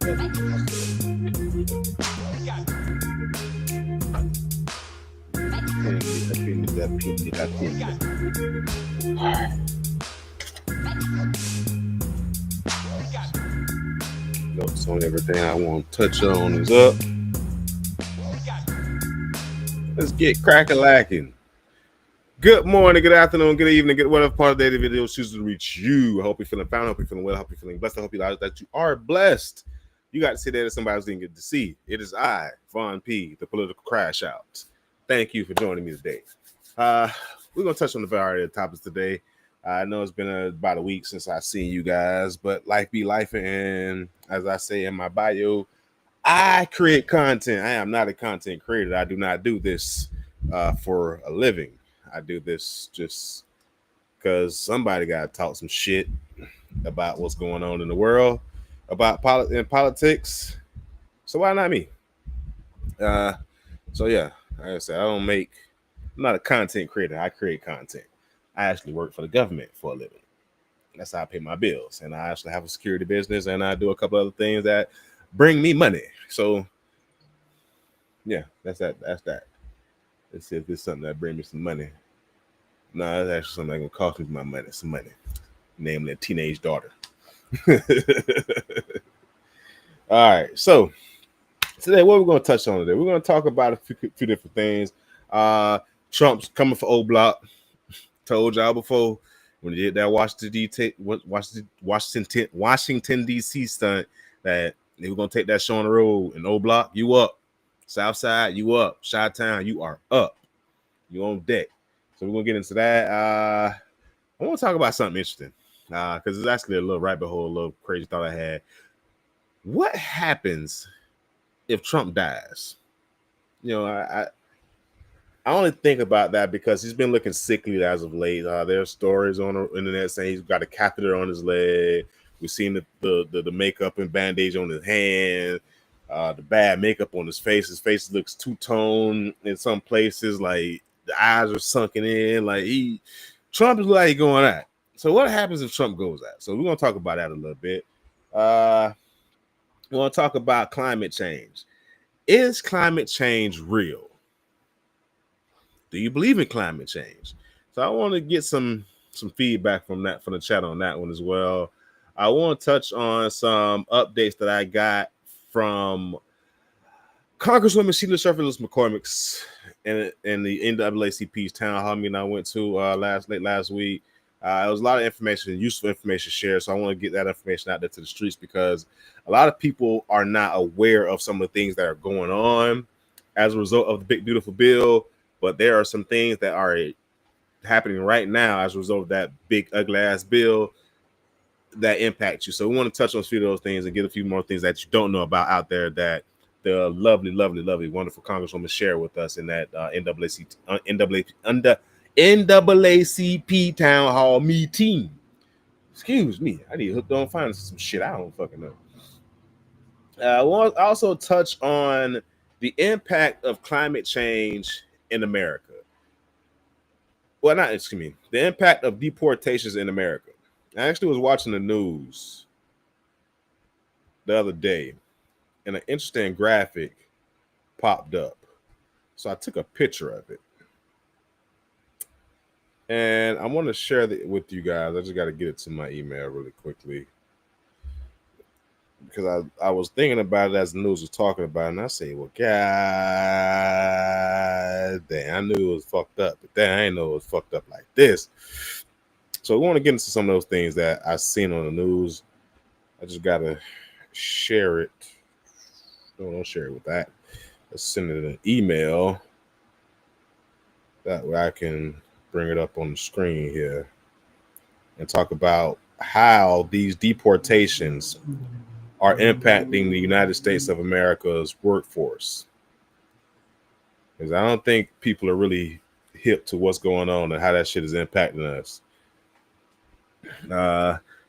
Notes on everything I want to touch on is up. Let's get crack-a-lacking. Good morning, good afternoon, good evening, good whatever part of the day the video chooses to reach you. I hope you're feeling fine. I hope you're feeling well. I hope you're feeling blessed. I hope that you are blessed. You got to say that to somebody who didn't get to see. It is I, Von P, the political crash out. Thank you for joining me today. We're going to touch on the variety of topics today. I know it's been about a week since I've seen you guys, but life be life. And as I say in my bio, I create content. I am not a content creator. I do not do this for a living. I do this just because somebody got to talk some shit about what's going on in the world, about politics. So why not me? So yeah, like I said, I'm not a content creator. I create content. I actually work for the government for a living. That's how I pay my bills. And I actually have a security business and I do a couple other things that bring me money. So yeah, that's that. Let's see if there's something that brings me some money. No, that's actually something that's gonna cost me some money. Namely a teenage daughter. All right, so today what we're gonna touch on today? We're gonna talk about a few different things. Trump's coming for O Block. Told y'all before when you did that Washington D.C. stunt that they were gonna take that show on the road and O Block, you up. Southside, you up. Chi-Town, you are up. You on deck. So we're gonna get into that. I want to talk about something interesting because it's actually a little rabbit hole, a little crazy thought I had. What happens if Trump dies? You know, I only think about that because he's been looking sickly as of late. There's stories on the internet saying he's got a catheter on his leg. We've seen the makeup and bandage on his hand. The bad makeup on his face. His face looks two-tone in some places, like the eyes are sunken in. Like Trump is like going out. So what happens if Trump goes out? So we're gonna talk about that a little bit. We want to talk about climate change. Is climate change real? Do you believe in climate change? So I want to get some feedback from the chat on that one as well. I want to touch on some updates that I got from Congresswoman Sheila Cherfilus-Mccormick's in the NAACP's town hall meeting I went to last week. It was a lot of information, useful information shared. So I want to get that information out there to the streets because a lot of people are not aware of some of the things that are going on as a result of the big, beautiful bill. But there are some things that are happening right now as a result of that big, ugly ass bill that impact you. So we want to touch on a few of those things and get a few more things that you don't know about out there that the lovely, wonderful Congresswoman share with us in that NAACP town hall meeting. Excuse me, I need to hook on find some shit I don't fucking know. I want to also touch on the impact of climate change in America. Well, the impact of deportations in America. I actually was watching the news the other day and an interesting graphic popped up. So I took a picture of it. And I want to share that with you guys. I just got to get it to my email really quickly. Because I was thinking about it as the news was talking about it. And I say, well, God damn, I knew it was fucked up. But then I didn't know it was fucked up like this. So we want to get into some of those things that I've seen on the news. I just got to share it. Don't share it with that. Let's send it an email. That way I can bring it up on the screen here and talk about how these deportations are impacting the United States of America's workforce. Because I don't think people are really hip to what's going on and how that shit is impacting us.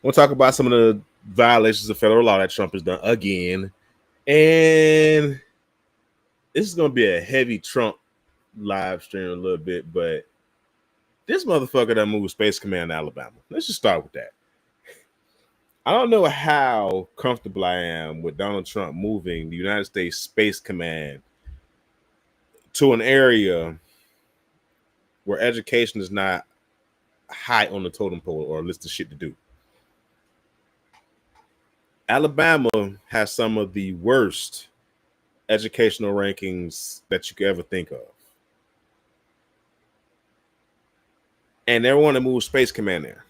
We'll talk about some of the violations of federal law that Trump has done again. And this is going to be a heavy Trump live stream a little bit, but this motherfucker that moved Space Command to Alabama. Let's just start with that. I don't know how comfortable I am with Donald Trump moving the United States Space Command to an area where education is not high on the totem pole or a list of shit to do. Alabama has some of the worst educational rankings that you could ever think of. And they want to move Space Command there.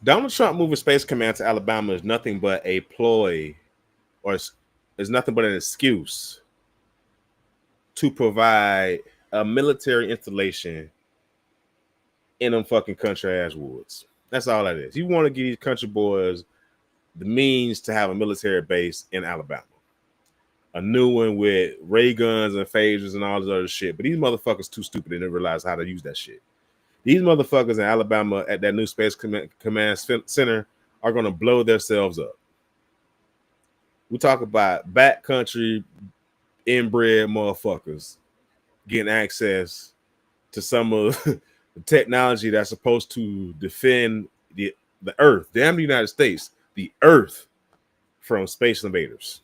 Donald Trump moving Space Command to Alabama is nothing but a ploy, or is nothing but an excuse to provide a military installation in them fucking country ass woods. That's all that is. You want to give these country boys the means to have a military base in Alabama. A new one with ray guns and phasers and all this other shit. But these motherfuckers too stupid and didn't realize how to use that shit. These motherfuckers in Alabama at that new Space Command Center are going to blow themselves up. We talk about backcountry inbred motherfuckers getting access to some of the technology that's supposed to defend the earth, damn the United States, the earth from space invaders.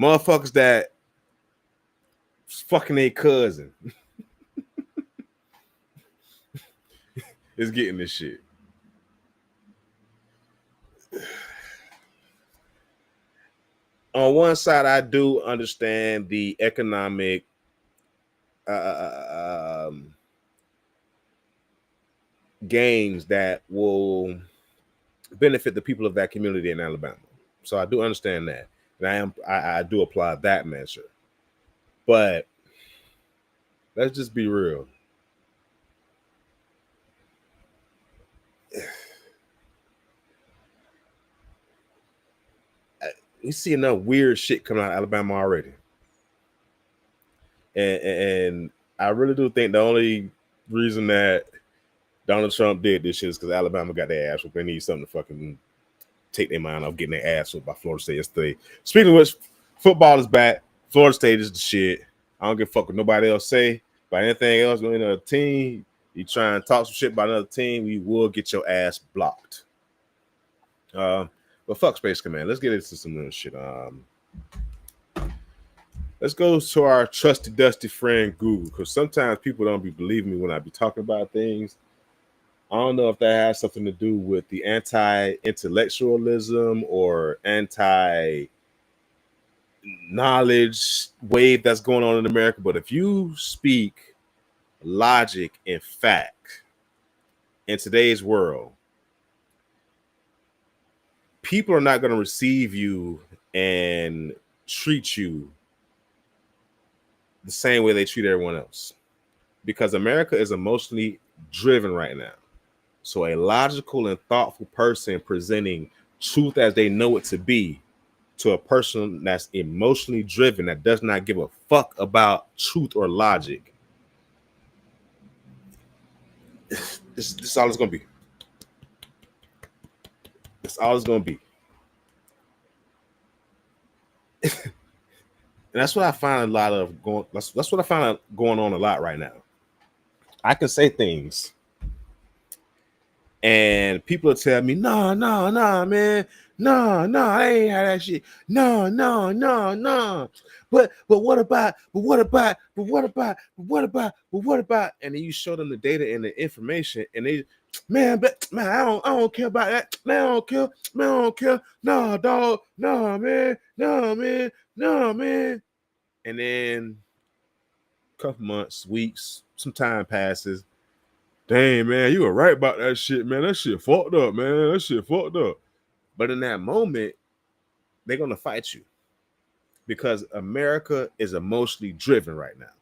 Motherfuckers that fucking their cousin is getting this shit. On one side, I do understand the economic gains that will benefit the people of that community in Alabama. So I do understand that. And I do apply that measure. But let's just be real. You see enough weird shit coming out of Alabama already. And I really do think the only reason that Donald Trump did this shit is because Alabama got their ass whooped. They need something to fucking take their mind off getting their ass whooped by Florida State yesterday. Speaking of which, football is back. Florida State is the shit. I don't give a fuck what nobody else say. By anything else going another team, you try and talk some shit about another team, we will get your ass blocked. But fuck Space Command. Let's get into some little shit. Let's go to our trusty, dusty friend Google, because sometimes people don't be believing me when I be talking about things. I don't know if that has something to do with the anti-intellectualism or anti-knowledge wave that's going on in America. But if you speak logic and fact in today's world, people are not going to receive you and treat you the same way they treat everyone else, because America is emotionally driven right now. So a logical and thoughtful person presenting truth as they know it to be to a person that's emotionally driven, that does not give a fuck about truth or logic, this is all it's going to be. That's all it's going to be. And that's what I find a lot of going. That's what I find going on a lot right now. I can say things, and people will tell me, "No, man, no, I ain't had that shit. No. But what about? And then you show them the data and the information, and they, man, I don't care about that. Man, I don't care. No, dog. No, man. And then a couple months, weeks, some time passes. Dang, man, you were right about that shit, man. That shit fucked up, man. That shit fucked up. But in that moment, they're going to fight you because America is emotionally driven right now.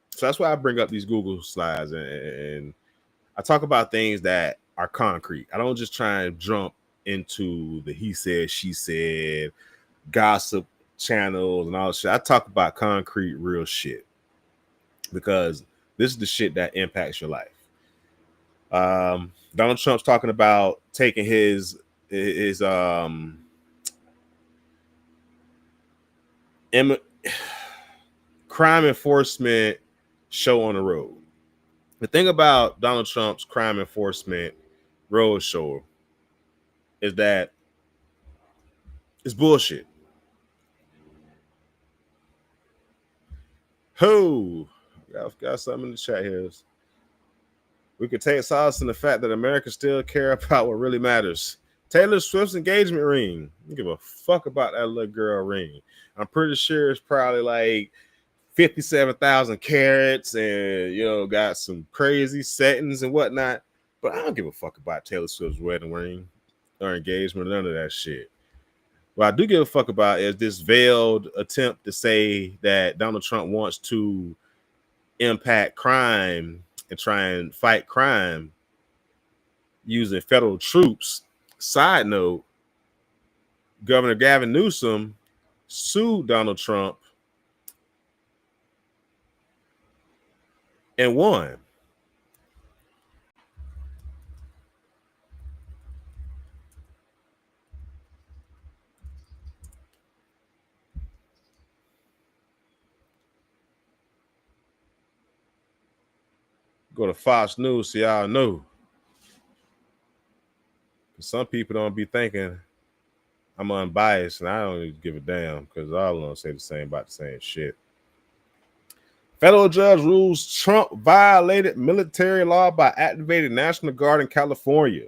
So that's why I bring up these Google slides and I talk about things that are concrete. I don't just try and jump into the he said, she said, gossip channels and all that shit. I talk about concrete, real shit because this is the shit that impacts your life. Donald Trump's talking about taking his crime enforcement show on the road. The thing about Donald Trump's crime enforcement roadshow is that it's bullshit. Who got something in the chat here? We could take solace in the fact that Americans still care about what really matters. Taylor Swift's engagement ring. I don't give a fuck about that little girl ring. I'm pretty sure it's probably like 57,000 carats and, got some crazy settings and whatnot. But I don't give a fuck about Taylor Swift's wedding ring or engagement, none of that shit. What I do give a fuck about is this veiled attempt to say that Donald Trump wants to impact crime and try and fight crime using federal troops. Side note, Governor Gavin Newsom sued Donald Trump and won. Go to Fox News so y'all know. Some people don't be thinking I'm unbiased, and I don't even give a damn because all of them say the same about the same shit. Federal judge rules Trump violated military law by activating National Guard in California.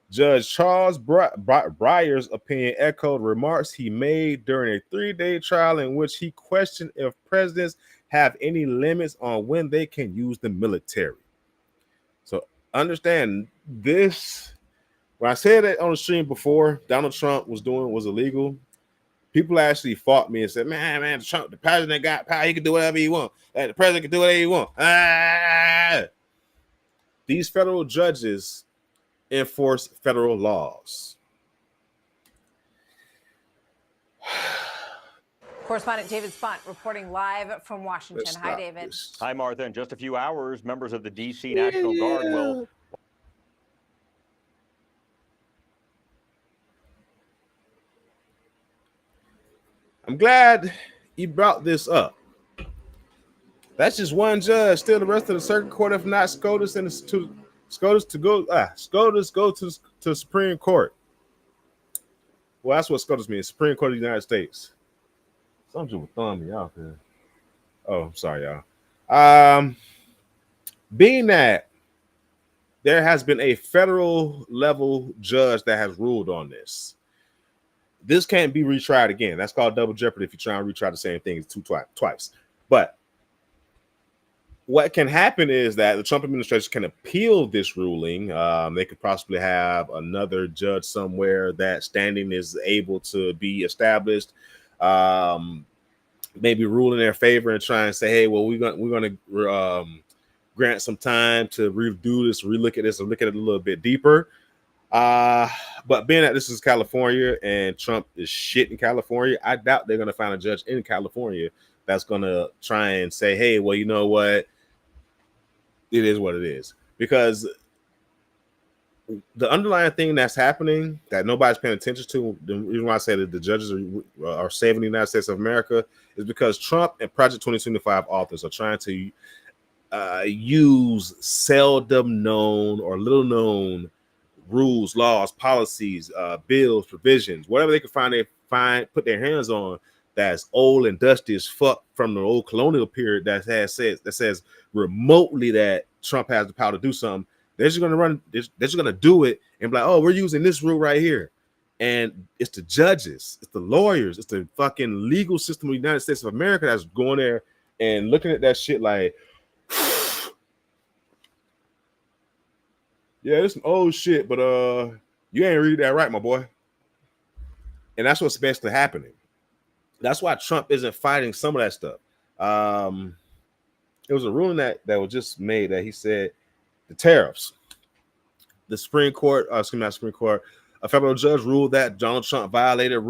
Judge Charles Breyer's opinion echoed remarks he made during a 3-day trial in which he questioned if presidents have any limits on when they can use the military. So understand this. When I said that on the stream before, Donald Trump was illegal. People actually fought me and said, man, Trump, the president got power. He can do whatever he wants. The president can do whatever he wants. These federal judges enforce federal laws. Correspondent David Spont reporting live from Washington. Hi, David. Hi, Martha. In just a few hours, members of the D.C. National Guard will... I'm glad you brought this up. That's just one judge. Still, the rest of the circuit court, if not SCOTUS, and SCOTUS go to the Supreme Court. Well, that's what SCOTUS means, Supreme Court of the United States. Something was throwing me off here. Oh, I'm sorry, y'all. Being that there has been a federal level judge that has ruled on this. This can't be retried again. That's called double jeopardy if you try and retry the same thing twice. But what can happen is that the Trump administration can appeal this ruling. They could possibly have another judge somewhere that standing is able to be established. Maybe rule in their favor and try and say, hey, well, we're going to grant some time to redo this, relook at this, and look at it a little bit deeper. But being that this is California and Trump is shit in California, I doubt they're going to find a judge in California that's going to try and say, hey, well, you know what? It is what it is. Because the underlying thing that's happening that nobody's paying attention to, the reason why I say that the judges are saving the United States of America is because Trump and Project 2025 authors are trying to use seldom known or little known rules, laws, policies, bills, provisions, whatever they can put their hands on that's old and dusty as fuck from the old colonial period that says remotely that Trump has the power to do something. They're just gonna do it and be like, oh, we're using this rule right here. And it's the judges, it's the lawyers, it's the fucking legal system of the United States of America that's going there and looking at that shit like, yeah, this some old shit, but you ain't read that right, my boy. And that's what's basically happening. That's why Trump isn't fighting some of that stuff. It was a ruling that was just made that he said the tariffs. The Supreme Court, not Supreme Court, a federal judge ruled that Donald Trump violated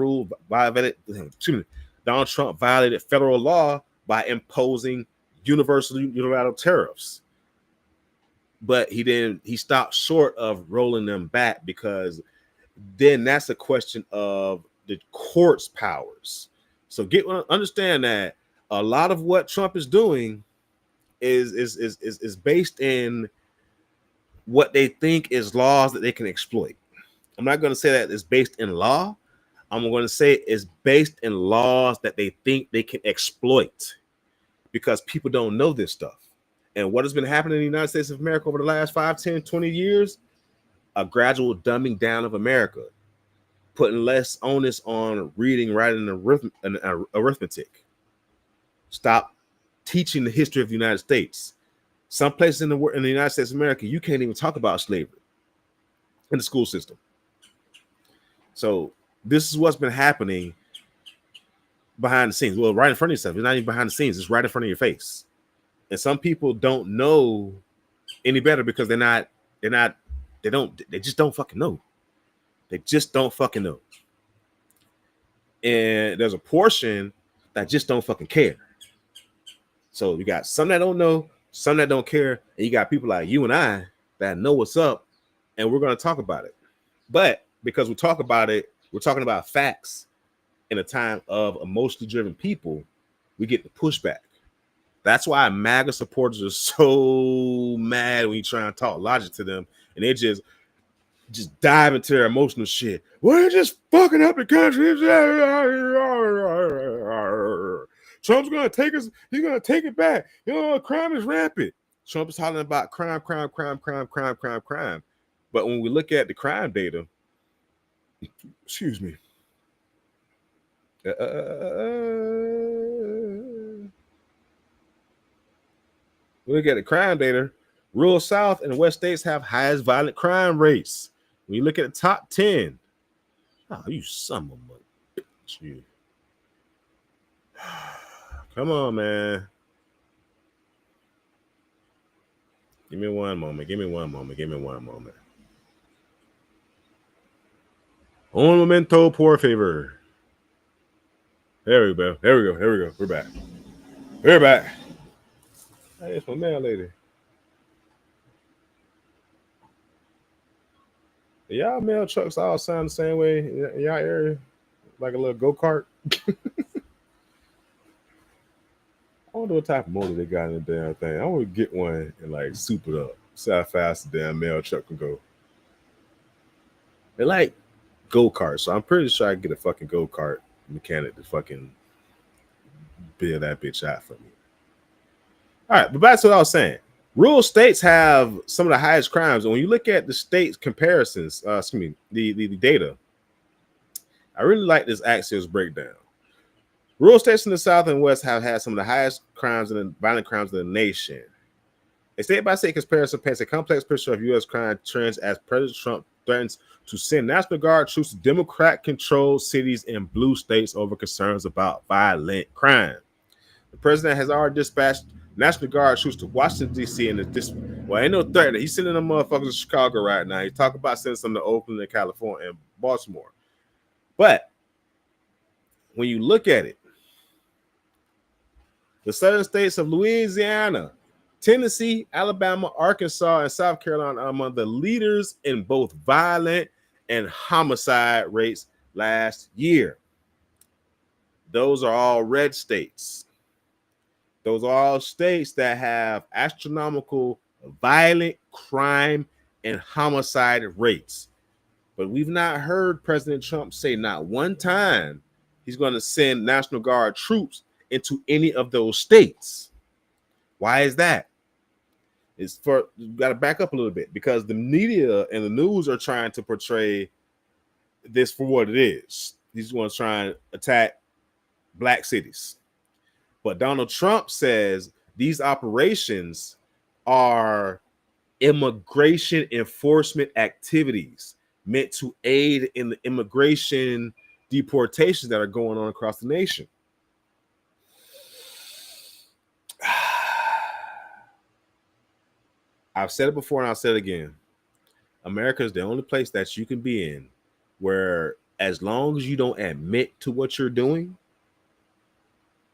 federal law by imposing universal unilateral tariffs. But he stopped short of rolling them back because then that's a question of the court's powers. So understand that a lot of what Trump is doing is based in what they think is laws that they can exploit. I'm not going to say that it's based in law. I'm going to say it's based in laws that they think they can exploit, because people don't know this stuff. And what has been happening in the United States of America over the last 5, 10, 20 years? A gradual dumbing down of America, putting less onus on reading, writing, and arithmetic. Stop teaching the history of the United States. Some places in the United States of America, you can't even talk about slavery in the school system. So this is what's been happening behind the scenes. Well, right in front of yourself. It's not even behind the scenes. It's right in front of your face. And some people don't know any better because they just don't fucking know. They just don't fucking know. And there's a portion that just don't fucking care. So you got some that don't know, some that don't care, and you got people like you and I that know what's up, and we're going to talk about it. But because we talk about it, we're talking about facts in a time of emotionally driven people, we get the pushback. That's why MAGA supporters are so mad when you try and talk logic to them, and they just dive into their emotional shit. We're just fucking up the country. Trump's gonna take us. He's gonna take it back. You know, crime is rampant. Trump is talking about crime. But when we look at the crime data, excuse me. We look at the crime data. Rural South and West states have highest violent crime rates. When you look at the top 10, oh, you son of a bitch, you. Come on, man. Give me one moment. Un momento, por favor. There we go. We're back. Hey, it's my mail lady. Y'all mail trucks all sound the same way in y'all area? Like a little go-kart? I wonder what type of motor they got in the damn thing. I want to get one and like soup it up. See how fast the damn mail truck can go. They like go-karts, so I'm pretty sure I can get a fucking go-kart mechanic to fucking build that bitch out for me. All right, but back to what I was saying. Rural states have some of the highest crimes. And when you look at the states comparisons, the data, I really like this Axios breakdown. Rural states in the South and West have had some of the highest crimes and violent crimes in the nation. A state-by-state comparison paints a complex picture of U.S. crime trends as President Trump threatens to send National Guard troops to Democrat-controlled cities in blue states over concerns about violent crime. The president has already dispatched National Guard troops to Washington, D.C. and ain't no threat. He's sending them motherfuckers to Chicago right now. He's talking about sending some to Oakland and California and Baltimore. But when you look at it, the southern states of Louisiana, Tennessee, Alabama, Arkansas, and South Carolina are among the leaders in both violent and homicide rates last year. Those are all red states. Those are all states that have astronomical violent crime and homicide rates. But we've not heard President Trump say not one time he's going to send National Guard troops into any of those states. Why is that? You got to back up a little bit, because the media and the news are trying to portray this for what it is. These ones trying to attack black cities. But Donald Trump says these operations are immigration enforcement activities meant to aid in the immigration deportations that are going on across the nation. I've said it before and I'll say it again. America is the only place that you can be in where, as long as you don't admit to what you're doing,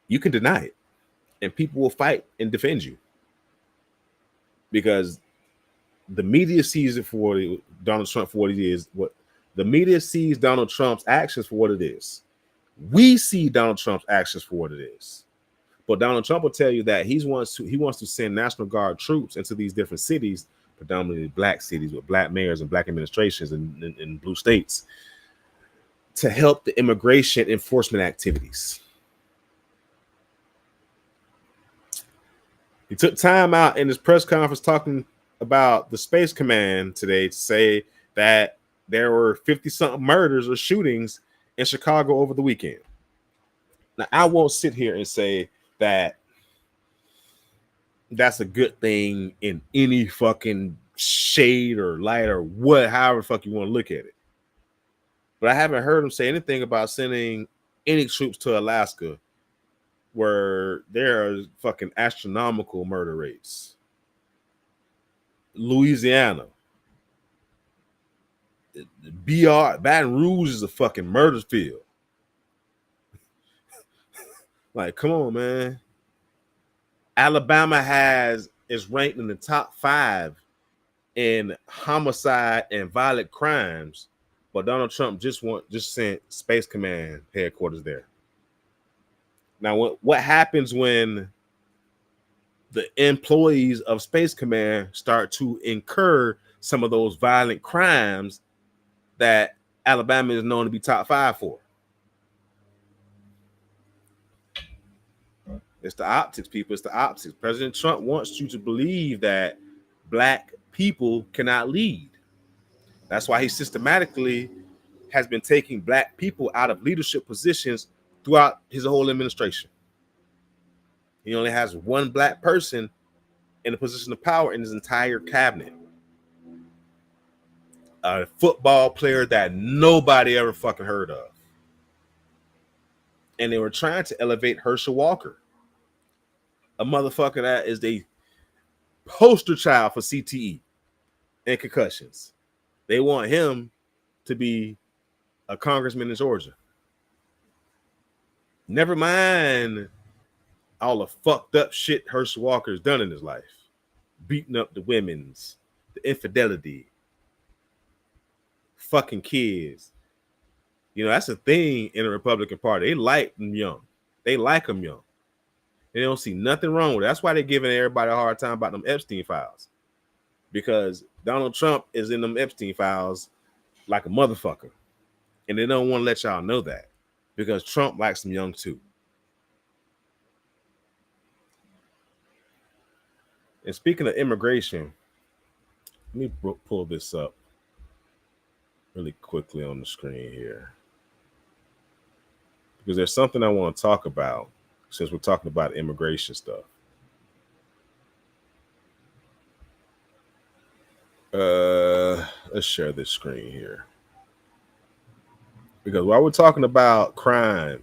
you can deny it, and people will fight and defend you, because the media sees it for Donald Trump for what it is. What the media sees Donald Trump's actions for what it is. We see Donald Trump's actions for what it is. But Donald Trump will tell you that he wants to send National Guard troops into these different cities, predominantly black cities with black mayors and black administrations in blue states, to help the immigration enforcement activities. He took time out in his press conference talking about the Space Command today to say that there were 50-something murders or shootings in Chicago over the weekend. Now, I won't sit here and say that that's a good thing in any fucking shade or light or what, however the fuck you want to look at it. But I haven't heard him say anything about sending any troops to Alaska where there are fucking astronomical murder rates. Louisiana. Baton Rouge is a fucking murder field. Like, come on, man. Alabama is ranked in the top 5 in homicide and violent crimes, but Donald Trump just sent Space Command headquarters there. Now, what happens when the employees of Space Command start to incur some of those violent crimes that Alabama is known to be top 5 for? It's the optics, people. It's the optics. President Trump wants you to believe that black people cannot lead. That's why he systematically has been taking black people out of leadership positions throughout his whole administration. He only has one black person in a position of power in his entire cabinet. A football player that nobody ever fucking heard of. And they were trying to elevate Herschel Walker, a motherfucker that is the poster child for CTE and concussions. They want him to be a congressman in Georgia. Never mind all the fucked up shit Herschel Walker's done in his life. Beating up the women's, the infidelity, fucking kids. You know, that's a thing in the Republican Party. They like them young. They like them young. They don't see nothing wrong with it. That's why they're giving everybody a hard time about them Epstein files. Because Donald Trump is in them Epstein files like a motherfucker. And they don't want to let y'all know that. Because Trump likes them young too. And speaking of immigration, let me pull this up really quickly on the screen here. Because there's something I want to talk about since we're talking about immigration stuff. Let's share this screen here. Because while we're talking about crime,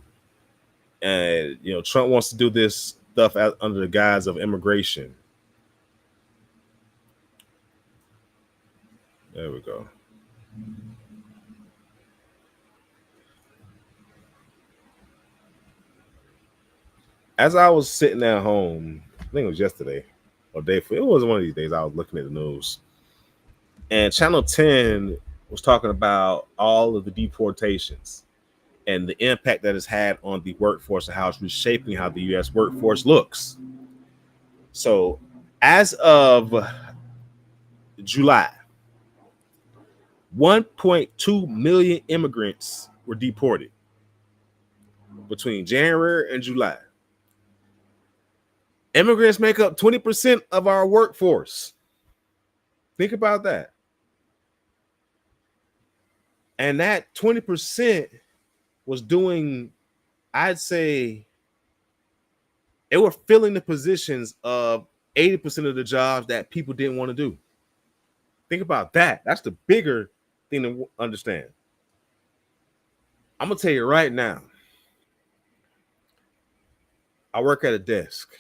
and you know, Trump wants to do this stuff under the guise of immigration. There we go. As I was sitting at home, I think it was yesterday or day before, it was one of these days I was looking at the news. And Channel 10 was talking about all of the deportations and the impact that it's had on the workforce and how it's reshaping how the U.S. workforce looks. So as of July, 1.2 million immigrants were deported between January and July. Immigrants make up 20% of our workforce. Think about that. And that 20% was doing, I'd say, they were filling the positions of 80% of the jobs that people didn't want to do. Think about that. That's the bigger thing to understand. I'm going to tell you right now, I work at a desk.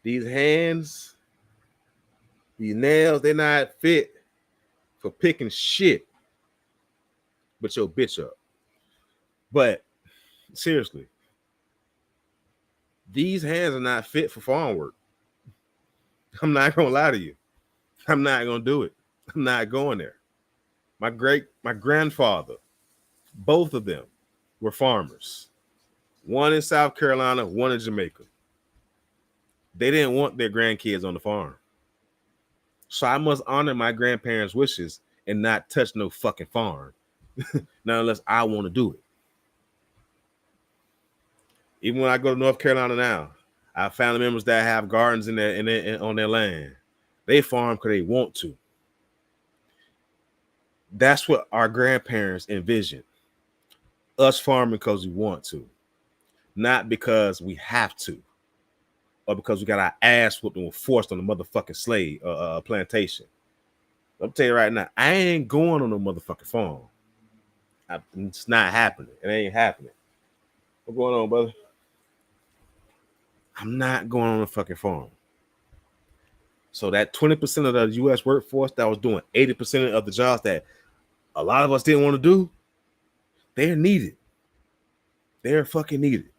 These hands, these nails, they're not fit for picking shit but your bitch up. But seriously, these hands are not fit for farm work. I'm not gonna lie to you. I'm not gonna do it. I'm not going there. My grandfather, both of them were farmers. one in South Carolina, one in Jamaica. They didn't want their grandkids on the farm. So I must honor my grandparents' wishes and not touch no fucking farm. Not unless I want to do it. Even when I go to North Carolina now, I have family members that have gardens on their land. They farm because they want to. That's what our grandparents envisioned. Us farming because we want to. Not because we have to. Or because we got our ass whooped and we're forced on the motherfucking slave plantation. I'll tell you right now, I ain't going on no motherfucking farm. It's not happening. It ain't happening. What's going on, brother? I'm not going on a fucking farm. So that 20% of the U.S. workforce that was doing 80% of the jobs that a lot of us didn't want to do, they're needed. They're fucking needed.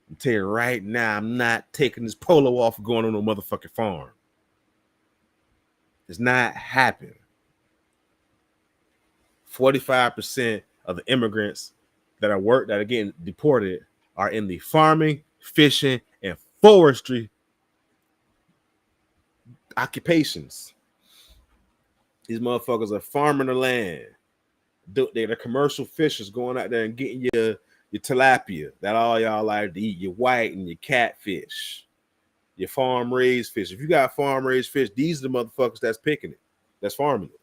I'm telling you right now, I'm not taking this polo off and going on no motherfucking farm. It's not happening. 45% of the immigrants that are getting deported are in the farming, fishing, and forestry occupations. These motherfuckers are farming the land. They're the commercial fishers going out there and getting your tilapia that all y'all like to eat, your white and your catfish, your farm raised fish. If you got farm raised fish, these are the motherfuckers that's picking it, that's farming it.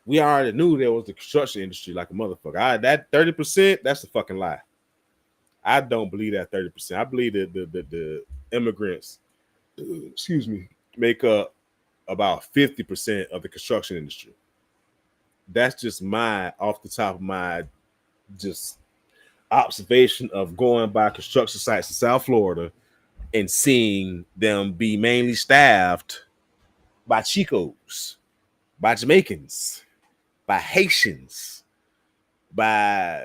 We already knew there was the construction industry like a motherfucker. That 30%, that's a fucking lie. I don't believe that 30%. I believe that the immigrants, make up about 50% of the construction industry. That's just off the top of my just observation of going by construction sites in South Florida and seeing them be mainly staffed by Chicos, by Jamaicans, by Haitians, by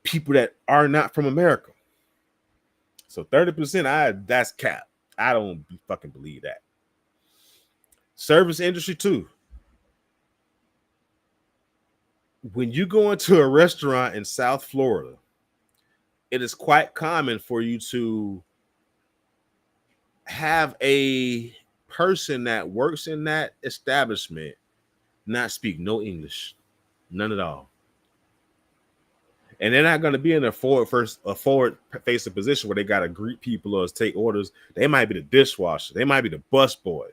people that are not from America. So 30%, that's cap. I don't fucking believe that. Service industry too. When you go into a restaurant in South Florida, it is quite common for you to have a person that works in that establishment not speak no English, none at all. And they're not going to be in a forward-facing position where they got to greet people or take orders. They might be the dishwasher. They might be the bus boy.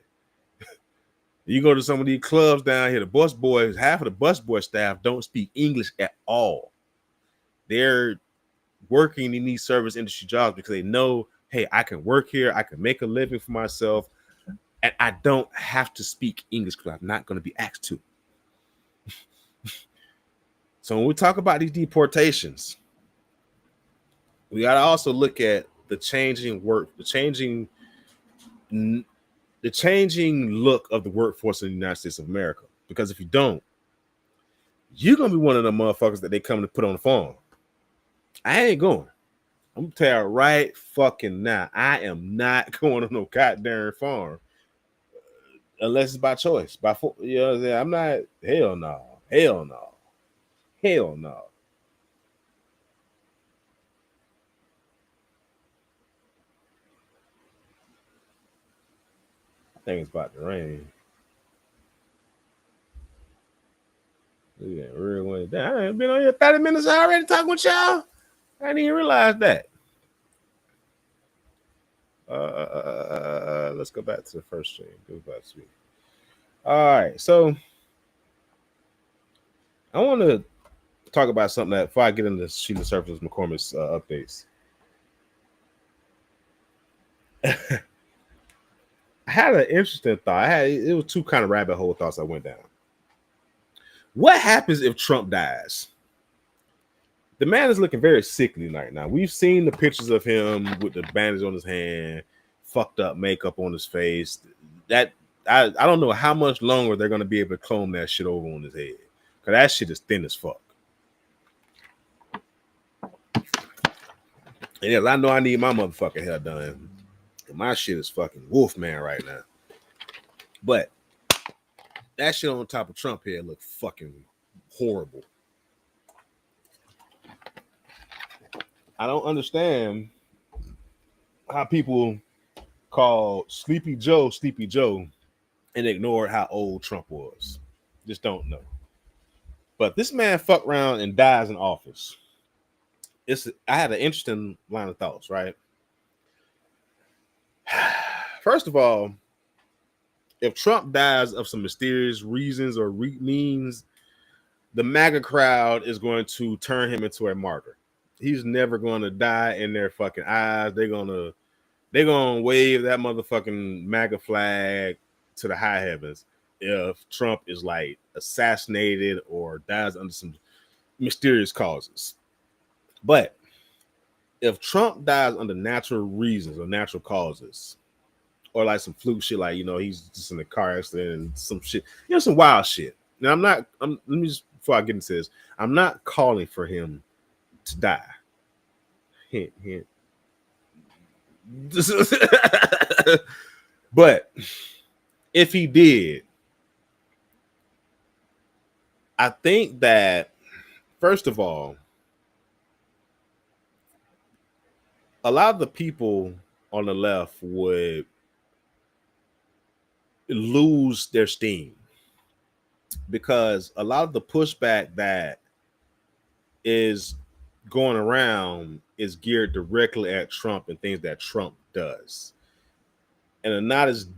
You go to some of these clubs down here, the bus boys, half of the bus boy staff don't speak English at all. They're working in these service industry jobs because they know, hey, I can work here. I can make a living for myself. And I don't have to speak English because I'm not going to be asked to. So when we talk about these deportations, we got to also look at the changing look of the workforce in the United States of America. Because if you don't, you're going to be one of the motherfuckers that they come to put on the farm. I ain't going. I'm going to tell you right fucking now, I am not going on no goddamn farm unless it's by choice. I'm not, hell no. Hell no. Hell no. I think it's about to rain. Yeah, real one. I ain't been on here 30 minutes already talking with y'all. I didn't even realize that. Let's go back to the first stream. All right, so I want to talk about something that before I get into Sheila Cherfilus-Mccormick's updates. I had an interesting thought. It was two kind of rabbit hole thoughts I went down. What happens if Trump dies? The man is looking very sickly right now. We've seen the pictures of him with the bandage on his hand, fucked up makeup on his face. That I don't know how much longer they're going to be able to clone that shit over on his head. Because that shit is thin as fuck. And yes, I know I need my motherfucking hair done. My shit is fucking Wolfman right now. But that shit on top of Trump here look fucking horrible. I don't understand how people call Sleepy Joe, and ignored how old Trump was. Just don't know. But this man fuck around and dies in office. I had an interesting line of thoughts, right? First of all, if Trump dies of some mysterious reasons or means, the MAGA crowd is going to turn him into a martyr. He's never going to die in their fucking eyes. They're gonna wave that motherfucking MAGA flag to the high heavens if Trump is like assassinated or dies under some mysterious causes. But if Trump dies under natural reasons or natural causes, or like some fluke shit, like, you know, he's just in a car accident and some shit, you know, some wild shit. Now, let me just, before I get into this, I'm not calling for him to die. Hint, hint. But if he did, I think that, first of all, a lot of the people on the left would lose their steam, because a lot of the pushback that is going around is geared directly at Trump and things that Trump does, and not as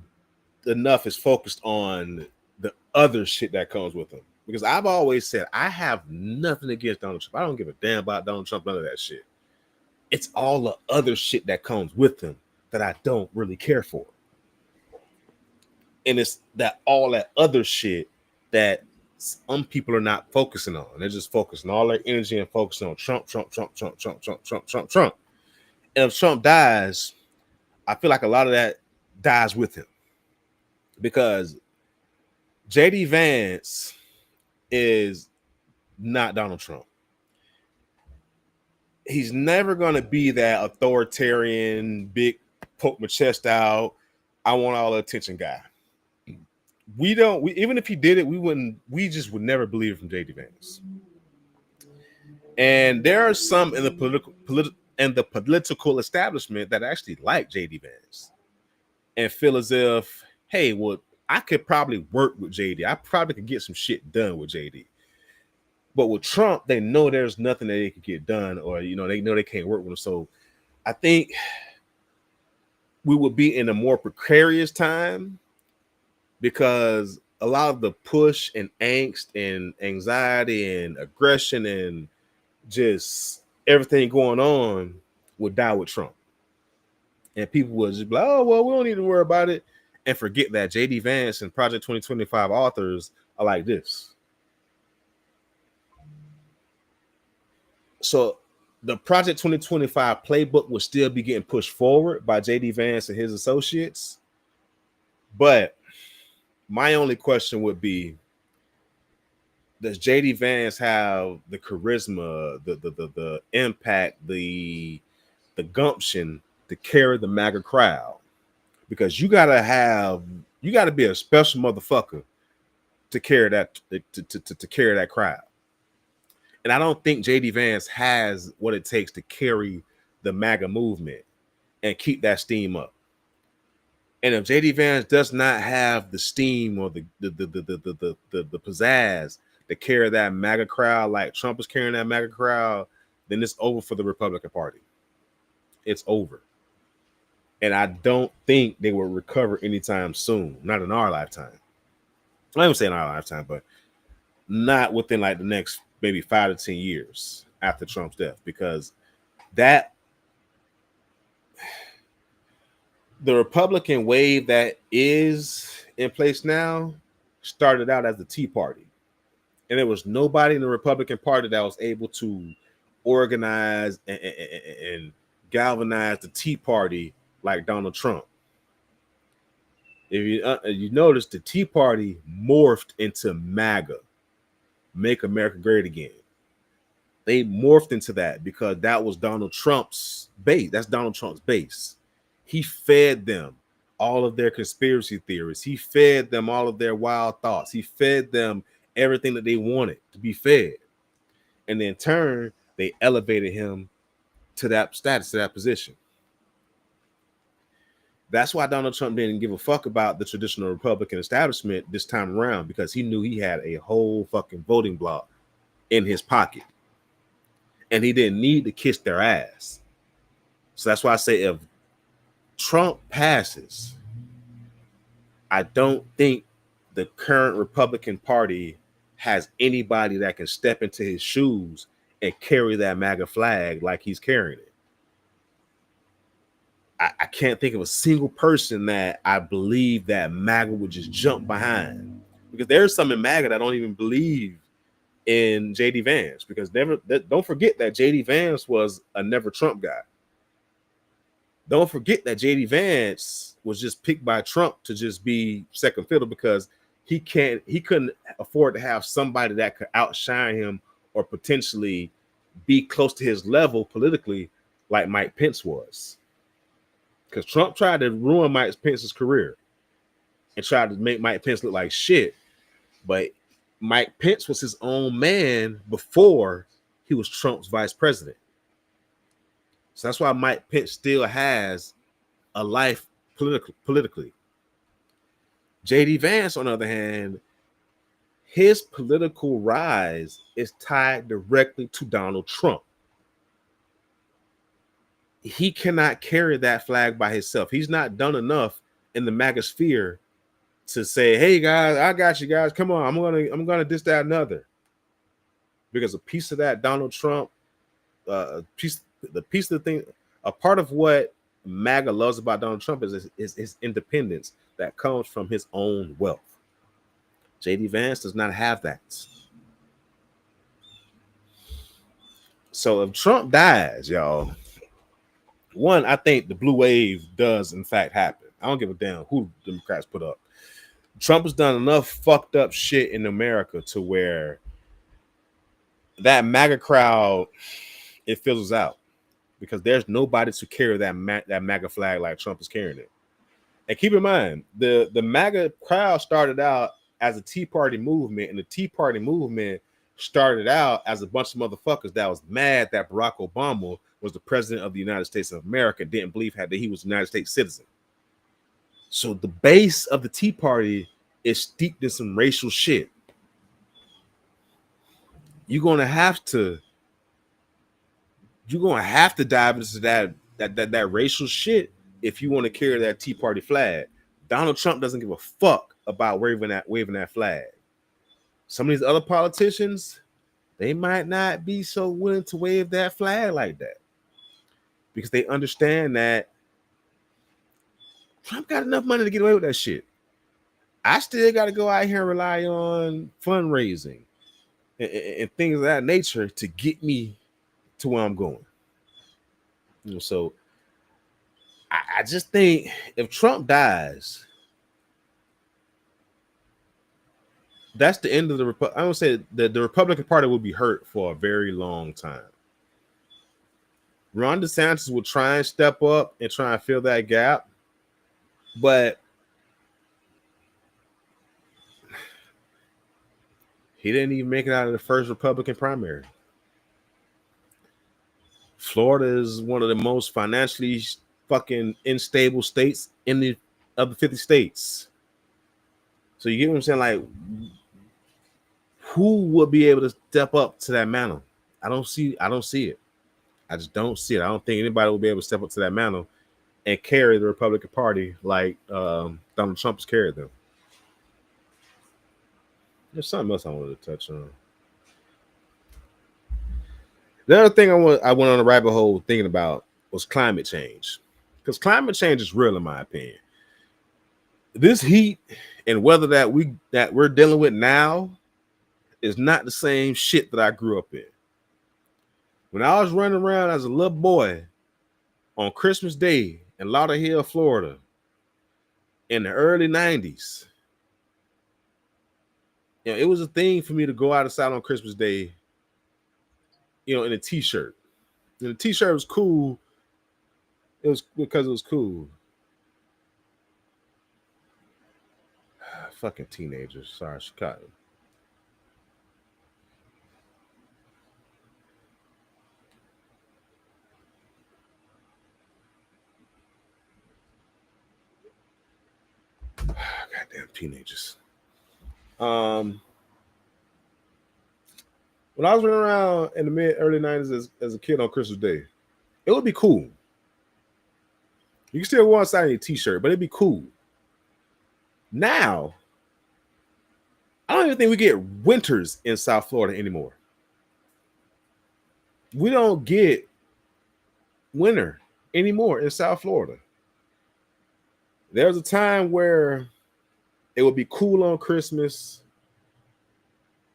enough is focused on the other shit that comes with him. Because I've always said I have nothing against Donald Trump. I don't give a damn about Donald Trump, none of that shit. It's all the other shit that comes with him that I don't really care for. And it's that all that other shit that some people are not focusing on. They're just focusing all their energy and focusing on Trump. And if Trump dies, I feel like a lot of that dies with him, because JD Vance is not Donald Trump. He's never going to be that authoritarian, big, poke my chest out, I want all the attention guy. Even if he did it, we just would never believe it from JD Vance. And there are some in the political establishment that actually like JD Vance and feel as if, hey, well, I could probably work with JD. I probably could get some shit done with JD. But with Trump, they know there's nothing that they could get done, or, you know, they know they can't work with him. So I think we would be in a more precarious time, because a lot of the push and angst and anxiety and aggression and just everything going on would die with Trump. And people would just be like, oh, well, we don't need to worry about it, and forget that JD Vance and Project 2025 authors are like this. So the Project 2025 playbook will still be getting pushed forward by JD Vance and his associates. But my only question would be, does JD Vance have the charisma, the impact, the gumption to carry the MAGA crowd? Because you gotta be a special motherfucker to carry that to carry that crowd. And I don't think JD Vance has what it takes to carry the MAGA movement and keep that steam up. And if JD Vance does not have the steam or the pizzazz to carry that MAGA crowd like Trump is carrying that MAGA crowd, then it's over for the Republican Party. It's over. And I don't think they will recover anytime soon. Not in our lifetime. I don't say in our lifetime, but not within like the next maybe 5 to 10 years after Trump's death, because that the Republican wave that is in place now started out as the Tea Party. And there was nobody in the Republican Party that was able to organize and galvanize the Tea Party like Donald Trump. If you notice, the Tea Party morphed into MAGA, Make America Great Again. They morphed into that because that was Donald Trump's base. That's Donald Trump's base. He fed them all of their conspiracy theories. He fed them all of their wild thoughts. He fed them everything that they wanted to be fed. And in turn, they elevated him to that status, to that position. That's why Donald Trump didn't give a fuck about the traditional Republican establishment this time around, because he knew he had a whole fucking voting bloc in his pocket. And he didn't need to kiss their ass. So that's why I say if Trump passes, I don't think the current Republican Party has anybody that can step into his shoes and carry that MAGA flag like he's carrying it. I can't think of a single person that I believe that MAGA would just jump behind, because there's some in MAGA that don't even believe in JD Vance, because don't forget that JD Vance was a never Trump guy. Don't forget that JD Vance was just picked by Trump to just be second fiddle, because he couldn't afford to have somebody that could outshine him or potentially be close to his level politically like Mike Pence was. Because Trump tried to ruin Mike Pence's career and tried to make Mike Pence look like shit. But Mike Pence was his own man before he was Trump's vice president. So that's why Mike Pence still has a life politically. JD Vance, on the other hand, his political rise is tied directly to Donald Trump. He cannot carry that flag by himself. He's not done enough in the MAGA sphere to say, "Hey guys, I got you guys. Come on, I'm gonna this, that, and other." Because a piece of that Donald Trump, the piece of the thing, a part of what MAGA loves about Donald Trump is his independence that comes from his own wealth. JD Vance does not have that. So if Trump dies, y'all, one, I think the blue wave does in fact happen. I don't give a damn who Democrats put up. Trump has done enough fucked up shit in America to where that MAGA crowd, it fizzles out, because there's nobody to carry that MAGA flag like Trump is carrying it. And keep in mind, the MAGA crowd started out as a Tea Party movement, and the Tea Party movement started out as a bunch of motherfuckers that was mad that Barack Obama was the president of the United States of America, didn't believe that he was a United States citizen. So the base of the Tea Party is steeped in some racial shit. You're gonna have to dive into that racial shit if you want to carry that Tea Party flag. Donald Trump doesn't give a fuck about waving that flag. Some of these other politicians, they might not be so willing to wave that flag like that, because they understand that Trump got enough money to get away with that shit. I still got to go out here and rely on fundraising and things of that nature to get me to where I'm going. So I just think if Trump dies, that's the end of the I don't say that the Republican Party will be hurt for a very long time. Ron DeSantis will try and step up and try and fill that gap, but he didn't even make it out of the first Republican primary. Florida is one of the most financially fucking unstable states in the of the 50 states. So you get what I'm saying? Like, who would be able to step up to that mantle? I don't see it. I just don't see it. I don't think anybody will be able to step up to that mantle and carry the Republican Party like Donald Trump has carried them. There's something else I wanted to touch on. The other thing I went on a rabbit hole thinking about was climate change, because climate change is real in my opinion. This heat and weather that we're dealing with now is not the same shit that I grew up in. When I was running around as a little boy on Christmas Day in Lauderhill, Florida, in the early 90s, it was a thing for me to go outside on Christmas Day, in a t-shirt. And the t-shirt was cool. It was because it was cool. Fucking teenagers. Sorry, Chicago. Goddamn teenagers. When I was running around in the early 90s as a kid on Christmas Day, it would be cool. You can still wear outside in your t-shirt, but it'd be cool. Now, I don't even think we get winters in South Florida anymore. We don't get winter anymore in South Florida. There was a time where it would be cool on Christmas.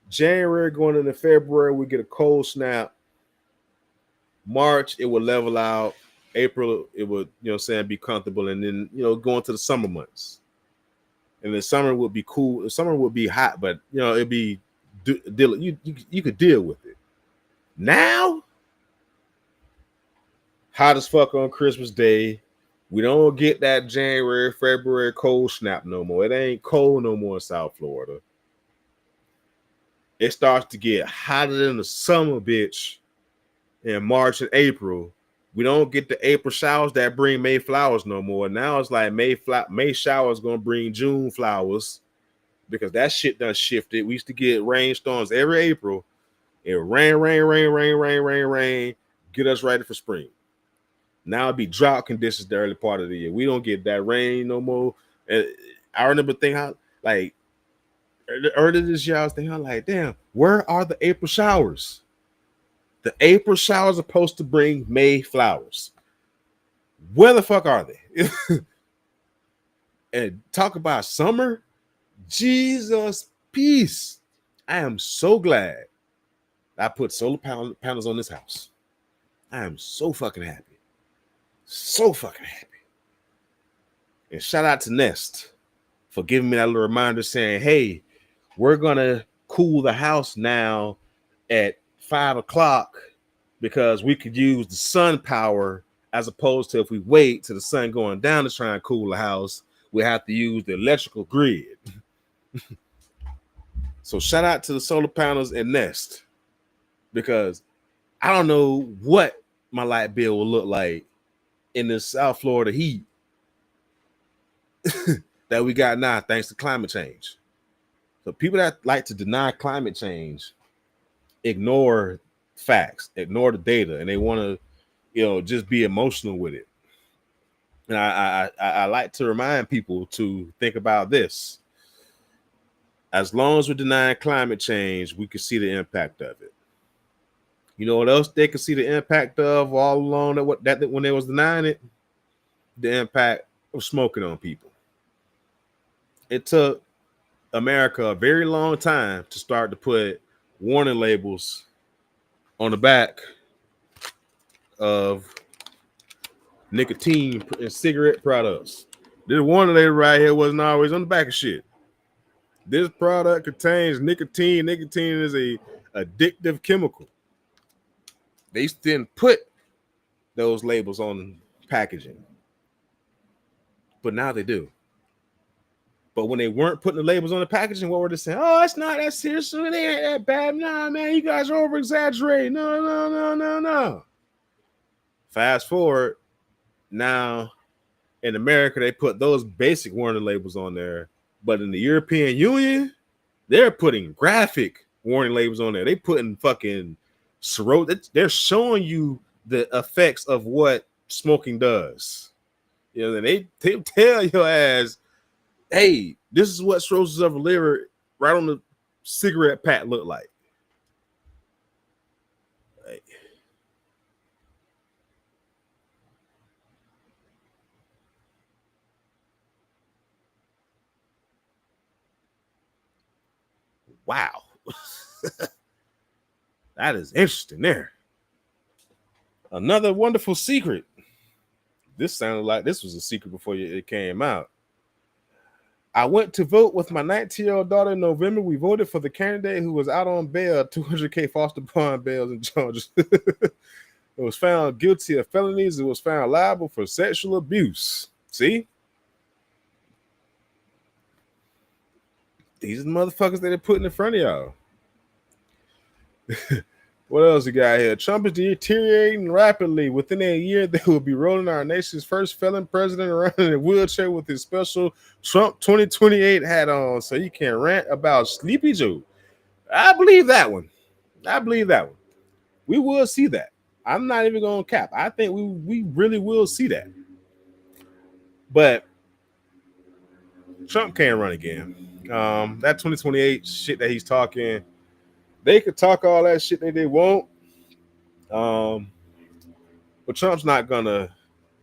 January going into February, we get a cold snap. March, it would level out. April, it would, be comfortable. And then, going to the summer months. And the summer would be cool. The summer would be hot, but, it'd be, you could deal with it. Now, hot as fuck on Christmas Day. We don't get that January, February cold snap no more. It ain't cold no more in South Florida. It starts to get hotter than the summer, bitch, in March and April. We don't get the April showers that bring May flowers no more. Now it's like May showers gonna bring June flowers because that shit done shifted. We used to get rainstorms every April. It rain, get us ready for spring. Now it'd be drought conditions the early part of the year. We don't get that rain no more. And I remember thinking how, like, earlier this year, I was thinking, like, damn, where are the April showers? The April showers are supposed to bring May flowers. Where the fuck are they? And talk about summer. Jesus, peace. I am so glad I put solar panels on this house. I am so fucking happy. So fucking happy. And shout out to Nest for giving me that little reminder saying, hey, we're going to cool the house now at 5 o'clock because we could use the sun power as opposed to if we wait till the sun going down to try and cool the house, we have to use the electrical grid. So shout out to the solar panels and Nest because I don't know what my light bill will look like in this South Florida heat that we got now thanks to climate change. So people that like to deny climate change ignore facts, ignore the data, and they want to, just be emotional with it. And I like to remind people to think about this. As long as we're denying climate change, we can see the impact of it. You know what else they could see the impact of all along that when they was denying it? The impact of smoking on people. It took America a very long time to start to put warning labels on the back of nicotine and cigarette products. This warning label right here wasn't always on the back of shit. This product contains nicotine. Nicotine is a addictive chemical. They didn't put those labels on packaging, but now they do. But when they weren't putting the labels on the packaging, what were they saying? Oh, it's not that serious. It ain't that bad. Nah, man, you guys are over exaggerating. No. Fast forward, now in America, they put those basic warning labels on there. But in the European Union, they're putting graphic warning labels on there. They putting fucking they're showing you the effects of what smoking does. They tell your ass, hey, this is what cirrhosis of the liver right on the cigarette pack look like. Wow. That is interesting there. Another wonderful secret. This sounded like this was a secret before it came out. I went to vote with my 19-year-old daughter in November. We voted for the candidate who was out on bail, $200K foster bond bails and charges. It was found guilty of felonies. It was found liable for sexual abuse. See? These are the motherfuckers that they're putting in front of y'all. What else you got here? Trump is deteriorating rapidly. Within a year, they will be rolling our nation's first felon president around in a wheelchair with his special Trump 2028 hat on, so he can rant about Sleepy Joe. I believe that one. I believe that one. We will see that. I'm not even going to cap. I think we really will see that. But Trump can't run again. That 2028 shit that he's talking, they could talk all that shit that they want. But Trump's not gonna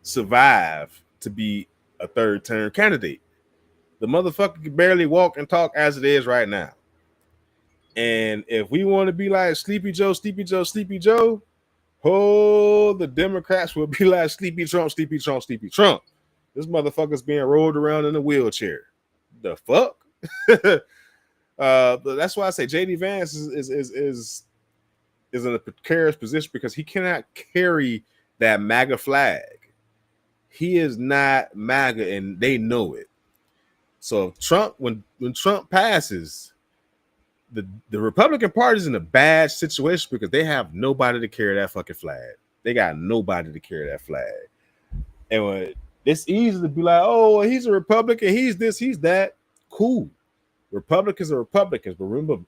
survive to be a third term candidate. The motherfucker can barely walk and talk as it is right now. And if we want to be like Sleepy Joe, the Democrats will be like Sleepy Trump. This motherfucker's being rolled around in a wheelchair. The fuck? That's why I say JD Vance is in a precarious position because he cannot carry that MAGA flag. He is not MAGA, and they know it. So if Trump, when Trump passes, the Republican Party is in a bad situation because they have nobody to carry that fucking flag. They got nobody to carry that flag. And when it's easy to be like, oh, well, he's a Republican, he's this, he's that. Cool. Republicans are Republicans, but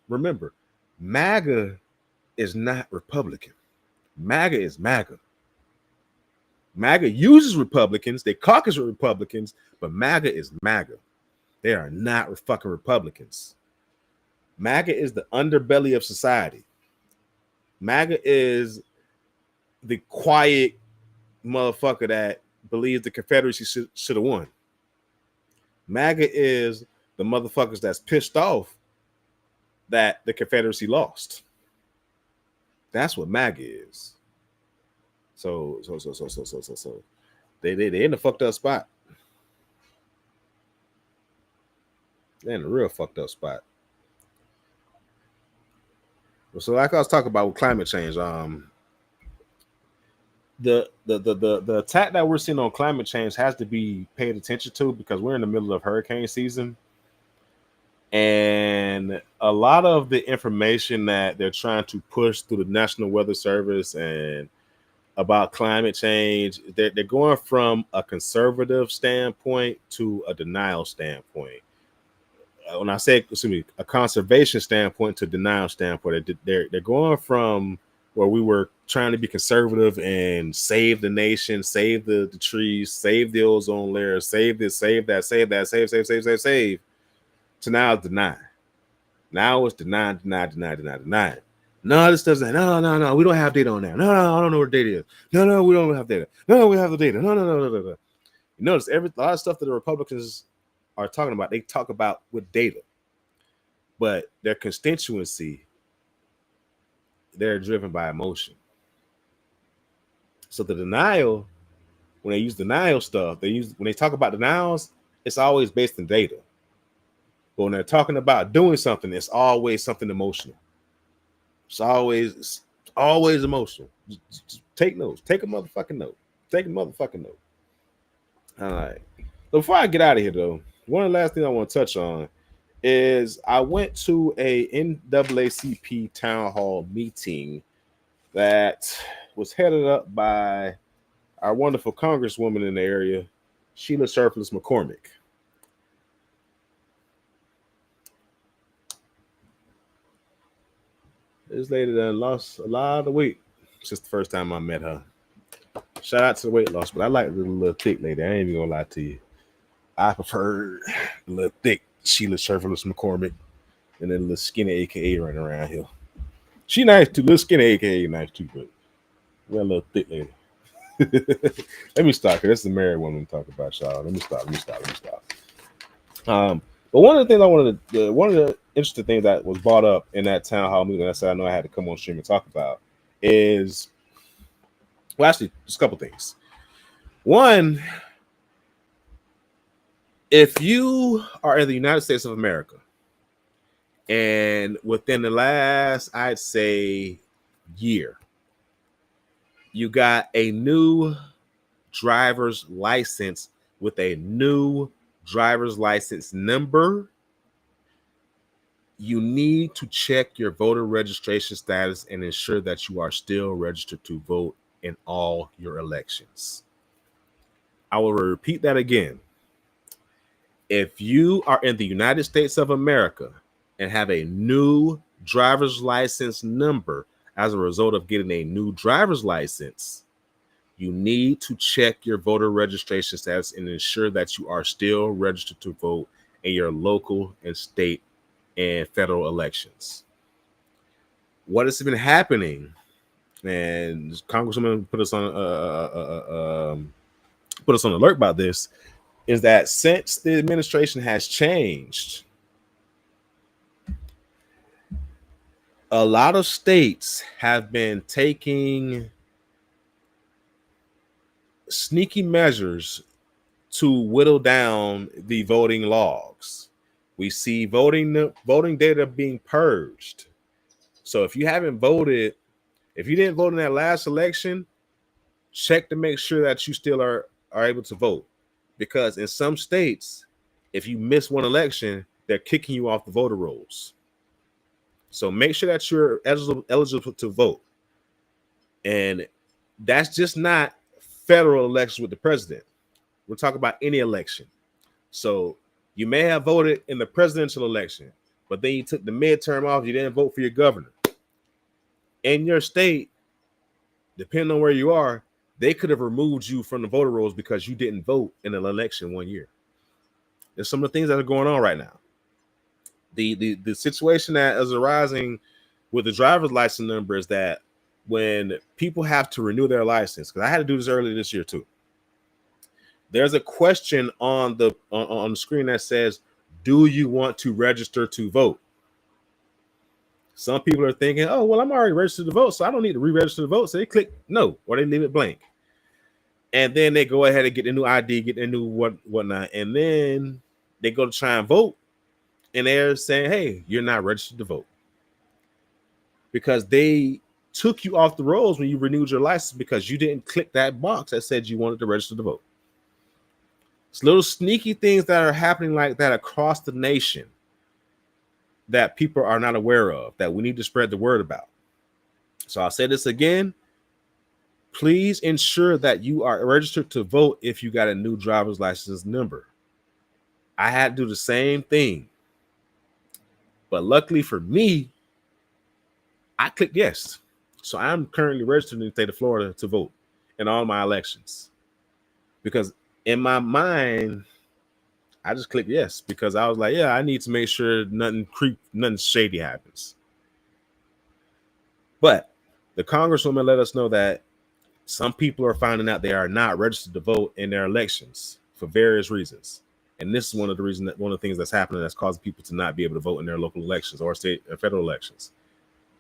remember, MAGA is not Republican. MAGA is MAGA. MAGA uses Republicans, they caucus with Republicans, but MAGA is MAGA. They are not fucking Republicans. MAGA is the underbelly of society. MAGA is the quiet motherfucker that believes the Confederacy should have won. MAGA is the motherfuckers that's pissed off that the Confederacy lost. That's what MAGA is. So they in a fucked up spot. They're in a real fucked up spot. So like I was talking about with climate change, the attack that we're seeing on climate change has to be paid attention to because we're in the middle of hurricane season. And a lot of the information that they're trying to push through the National Weather Service and about climate change, they're going from a conservative standpoint to a denial standpoint. When I say, a conservation standpoint to denial standpoint, they're going from where we were trying to be conservative and save the nation, save the trees, save the ozone layer, save this, save that, save, to now it's deny. Now it's deny. No, this doesn't. No. We don't have data on that. No, I don't know where data is. No, we don't have data. No, we have the data. No. You notice a lot of stuff that the Republicans are talking about, they talk about with data. But their constituency, they're driven by emotion. So the denial, when they use denial stuff, when they talk about denials, it's always based in data. But when they're talking about doing something, it's always something emotional. It's always emotional. Just take notes. Take a motherfucking note. All right. Before I get out of here, though, one of the last things I want to touch on is I went to a NAACP town hall meeting that was headed up by our wonderful Congresswoman in the area, Sheila Cherfilus-Mccormick. This lady done lost a lot of weight since the first time I met her. Shout out to the weight loss, but I like the little thick lady. I ain't even gonna lie to you. I prefer the little thick Sheila Cherfilus-Mccormick and then the little skinny AKA running around here. She nice too, little skinny AKA nice too, but we're a little thick lady. Let me stop here. This is a married woman I'm talking about, y'all. Let me stop. But one of the things one of the interesting things that was brought up in that town hall meeting, that's why I know I had to come on stream and talk about, is, well, actually, just a couple things. One, if you are in the United States of America, and within the last, I'd say, year, you got a new driver's license with a new driver's license number, you need to check your voter registration status and ensure that you are still registered to vote in all your elections. I will repeat that again. If you are in the United States of America and have a new driver's license number as a result of getting a new driver's license, you need to check your voter registration status and ensure that you are still registered to vote in your local and state and federal elections. What has been happening, and Congresswoman put us on alert about this, is that since the administration has changed, a lot of states have been taking sneaky measures to whittle down the voting logs. We see voting data being purged. So if you haven't voted, if you didn't vote in that last election, check to make sure that you still are able to vote. Because in some states, if you miss one election, they're kicking you off the voter rolls. So make sure that you're eligible to vote. And that's just not federal elections with the president. We're talking about any election. So you may have voted in the presidential election, but then you took the midterm off, you didn't vote for your governor. In your state, depending on where you are, they could have removed you from the voter rolls because you didn't vote in an election one year. There's some of the things that are going on right now. The situation that is arising with the driver's license number is that when people have to renew their license, because I had to do this earlier this year too, there's a question on the screen that says, do you want to register to vote? Some people are thinking, oh, well, I'm already registered to vote, so I don't need to re-register to vote. So they click no, or they leave it blank. And then they go ahead and get a new ID, get a new whatnot. And then they go to try and vote. And they're saying, hey, you're not registered to vote. Because they took you off the rolls when you renewed your license because you didn't click that box that said you wanted to register to vote. It's little sneaky things that are happening like that across the nation that people are not aware of, that we need to spread the word about. So I'll say this again. Please ensure that you are registered to vote if you got a new driver's license number. I had to do the same thing. But luckily for me, I clicked yes. So I'm currently registered in the state of Florida to vote in all my elections. Because in my mind, I just clicked yes because I was like, yeah, I need to make sure nothing shady happens. But the Congresswoman let us know that some people are finding out they are not registered to vote in their elections for various reasons. And this is one of the things that's happening that's causing people to not be able to vote in their local elections or state or federal elections.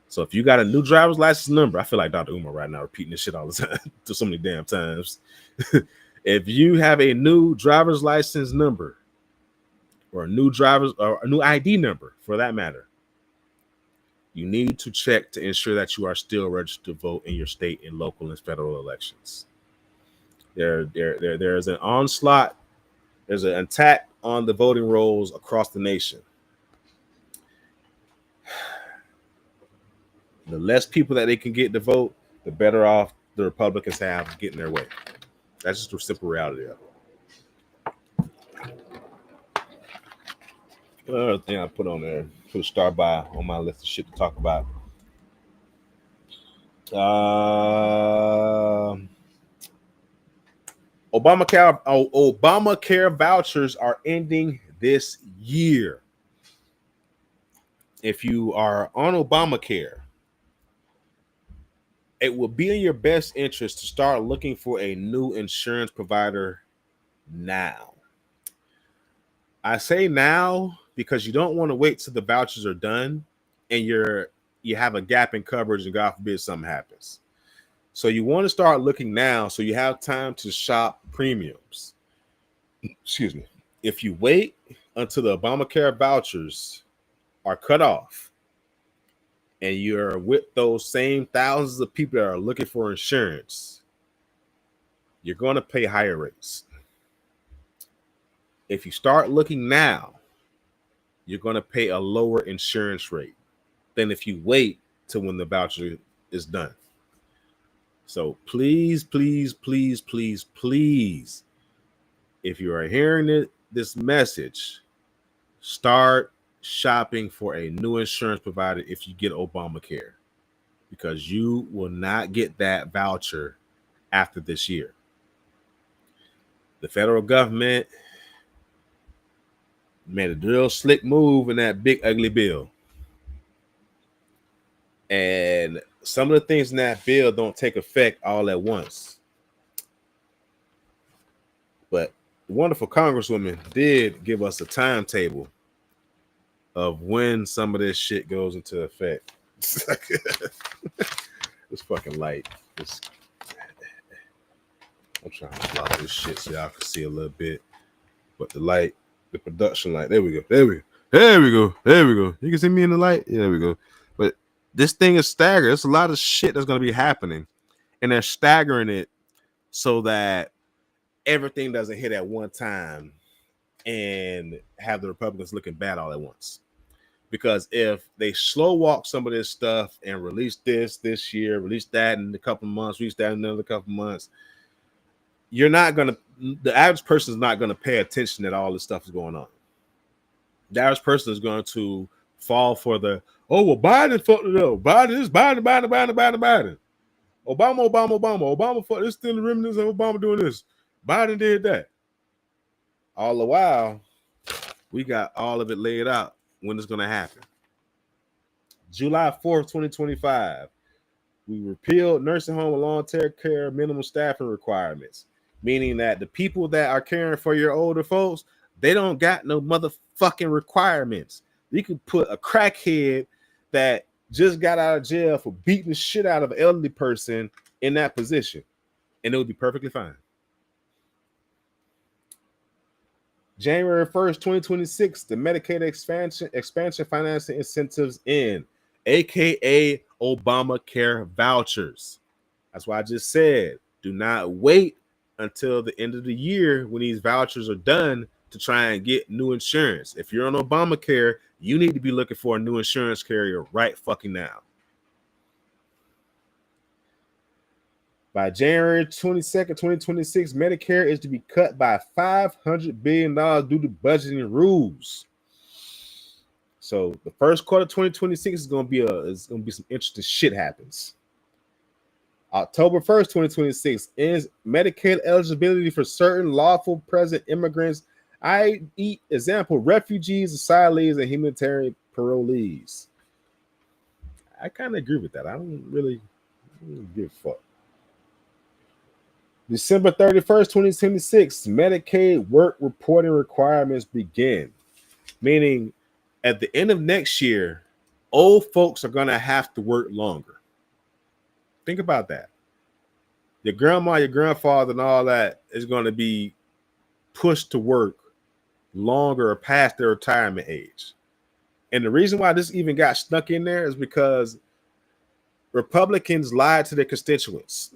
So if you got a new driver's license number, I feel like Dr. Umar right now repeating this shit all the time to so many damn times. If you have a new driver's license number or a new ID number for that matter, you need to check to ensure that you are still registered to vote in your state and local and federal elections. There's an onslaught. There's an attack on the voting rolls across the nation. The less people that they can get to vote, the better off the Republicans have getting their way. That's just a simple reality of it. Another thing I put on there, put a star by on my list of shit to talk about. Obamacare vouchers are ending this year. If you are on Obamacare, it will be in your best interest to start looking for a new insurance provider now. I say now because you don't want to wait till the vouchers are done and you have a gap in coverage and God forbid something happens. So you want to start looking now so you have time to shop premiums. Excuse me. If you wait until the Obamacare vouchers are cut off and you're with those same thousands of people that are looking for insurance, you're going to pay higher rates. If you start looking now, you're going to pay a lower insurance rate than if you wait till when the voucher is done. So please, please, please, please, please, if you are hearing this message, start shopping for a new insurance provider if you get Obamacare, because you will not get that voucher after this year. The federal government made a real slick move in that big ugly bill. And some of the things in that bill don't take effect all at once. But the wonderful Congresswoman did give us a timetable of when some of this shit goes into effect. It's fucking light. I'm trying to block this shit so y'all can see a little bit. But the light, the production light, there we go. There we go. You can see me in the light? Yeah, there we go. But this thing is staggered. There's a lot of shit that's going to be happening. And they're staggering it so that everything doesn't hit at one time and have the Republicans looking bad all at once. Because if they slow walk some of this stuff and release this year, release that in a couple of months, release that in another couple of months, the average person is not going to pay attention that all this stuff is going on. The average person is going to fall for Biden fucked it up. Biden. Obama fucked this, still the remnants of Obama doing this. Biden did that. All the while, we got all of it laid out when it's going to happen. July 4th, 2025, we repealed nursing home and long-term care minimum staffing requirements, meaning that the people that are caring for your older folks, they don't got no motherfucking requirements. You can put a crackhead that just got out of jail for beating the shit out of an elderly person in that position, and it would be perfectly fine. January 1st, 2026, the Medicaid expansion financing incentives end, aka Obamacare vouchers. That's why I just said, do not wait until the end of the year when these vouchers are done to try and get new insurance. If you're on Obamacare, you need to be looking for a new insurance carrier right fucking now. By January 22nd, 2026, Medicare is to be cut by $500 billion due to budgeting rules. So the first quarter of 2026 is going to be some interesting shit happens. October 1st, 2026 ends Medicaid eligibility for certain lawful present immigrants, i.e., example, refugees, asylees, and humanitarian parolees. I kind of agree with that. I don't really give a fuck. December 31st, 2026, Medicaid work reporting requirements begin, meaning at the end of next year, old folks are going to have to work longer. Think about that. Your grandma, your grandfather, and all that is going to be pushed to work longer or past their retirement age. And the reason why this even got stuck in there is because Republicans lied to their constituents.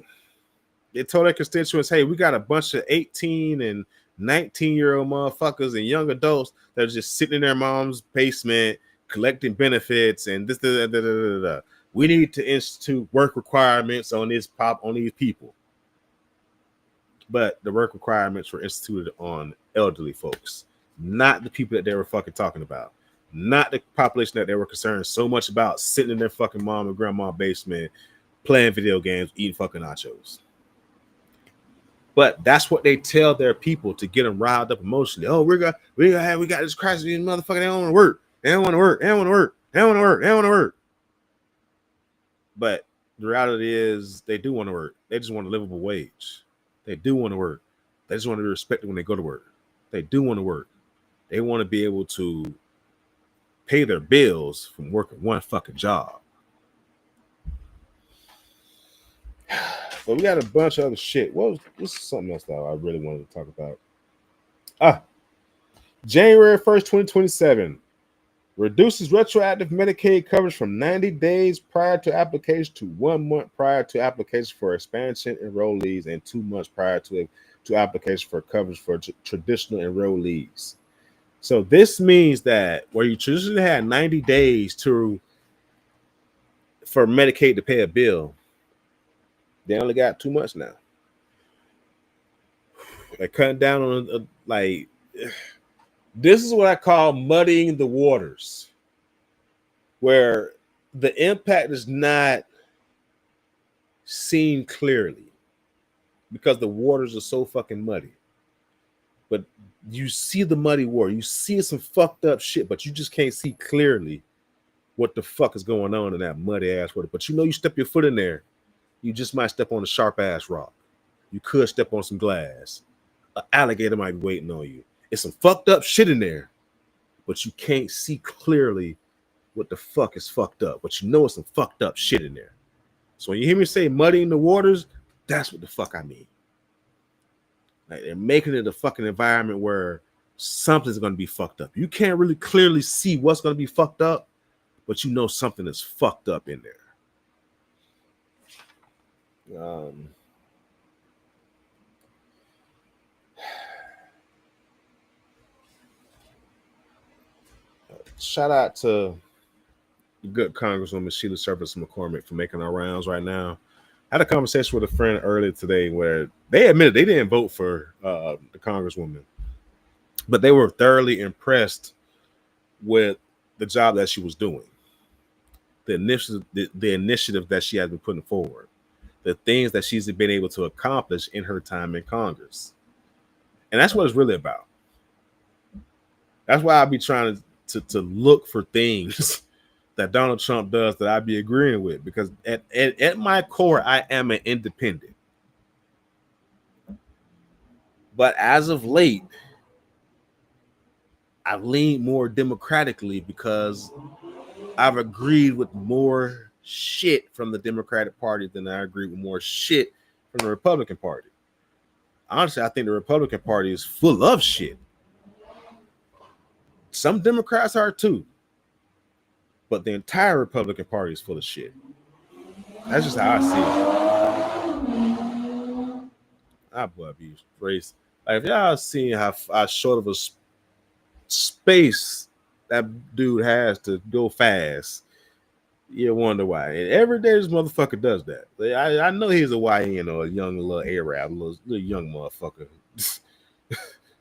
They told their constituents, hey, we got a bunch of 18 and 19-year-old motherfuckers and young adults that are just sitting in their mom's basement collecting benefits and this. We need to institute work requirements on these people. But the work requirements were instituted on elderly folks, not the people that they were fucking talking about, not the population that they were concerned so much about sitting in their fucking mom and grandma basement playing video games, eating fucking nachos. But that's what they tell their people to get them riled up emotionally. Oh, we got this crisis. These motherfuckers, they don't want to work. They don't want to work. But the reality is they do want to work. They just want a livable wage. They do want to work. They just want to be respected when they go to work. They do want to work. They want to be able to pay their bills from working one fucking job. But we got a bunch of other shit. This is something else that I really wanted to talk about. January 1st, 2027 reduces retroactive Medicaid coverage from 90 days prior to application to 1 month prior to application for expansion enrollees and 2 months prior to application for coverage for traditional enrollees. So this means that where you traditionally had 90 days for Medicaid to pay a bill, they only got 2 months now. They're cutting down on like this is what I call muddying the waters, where the impact is not seen clearly because the waters are so fucking muddy. But you see the muddy water, you see some fucked up shit, but you just can't see clearly what the fuck is going on in that muddy ass water. But you know, you step your foot in there, you just might step on a sharp ass rock. You could step on some glass. An alligator might be waiting on you. It's some fucked up shit in there, but you can't see clearly what the fuck is fucked up. But you know it's some fucked up shit in there. So when you hear me say muddying the waters, that's what the fuck I mean. Like they're making it a fucking environment where something's gonna be fucked up. You can't really clearly see what's gonna be fucked up, but you know something is fucked up in there. Shout out to the good Congresswoman Sheila Cherfilus-Mccormick for making our rounds right now. I had a conversation with a friend earlier today where they admitted they didn't vote for the Congresswoman, but they were thoroughly impressed with the job that she was doing, the initiative that she has been putting forward, the things that she's been able to accomplish in her time in Congress. And that's what it's really about. That's why I'll be trying to look for things that Donald Trump does that I'd be agreeing with, because at my core, I am an independent. But as of late, I lean more democratically because I've agreed with more shit from the Democratic Party than I agree with more shit from the Republican Party. Honestly, I think the Republican Party is full of shit. Some Democrats are too, but the entire Republican Party is full of shit. That's just how I see it. I boy abuse race. Like if y'all seen how short of a space that dude has to go fast, you wonder why. And every day this motherfucker does that. I know he's a YN or a young little Arab, little young motherfucker.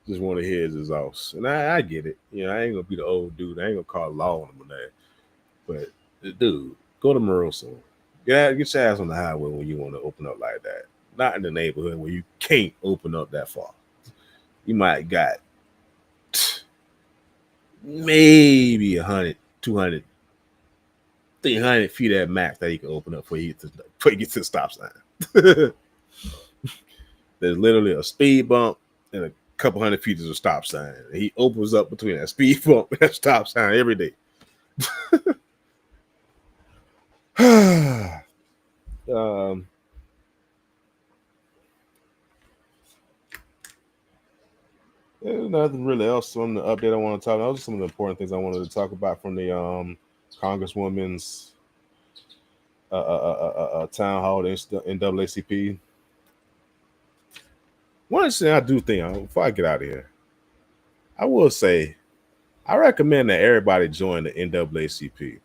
Just want to hear his exhaust. And I get it. You know, I ain't gonna be the old dude. I ain't gonna call law on him on that. But dude, go to Marosa. Get your ass on the highway when you want to open up like that. Not in the neighborhood where you can't open up that far. You might got maybe 100, 200, 300 feet at max that he can open up before he gets to the stop sign. There's literally a speed bump and a couple hundred feet is a stop sign. He opens up between that speed bump and that stop sign every day. There's nothing really else on the update I want to talk about. Those are some of the important things I wanted to talk about from the Congresswoman's town hall in NAACP. One thing I do think, before I get out of here, I will say I recommend that everybody join the NAACP.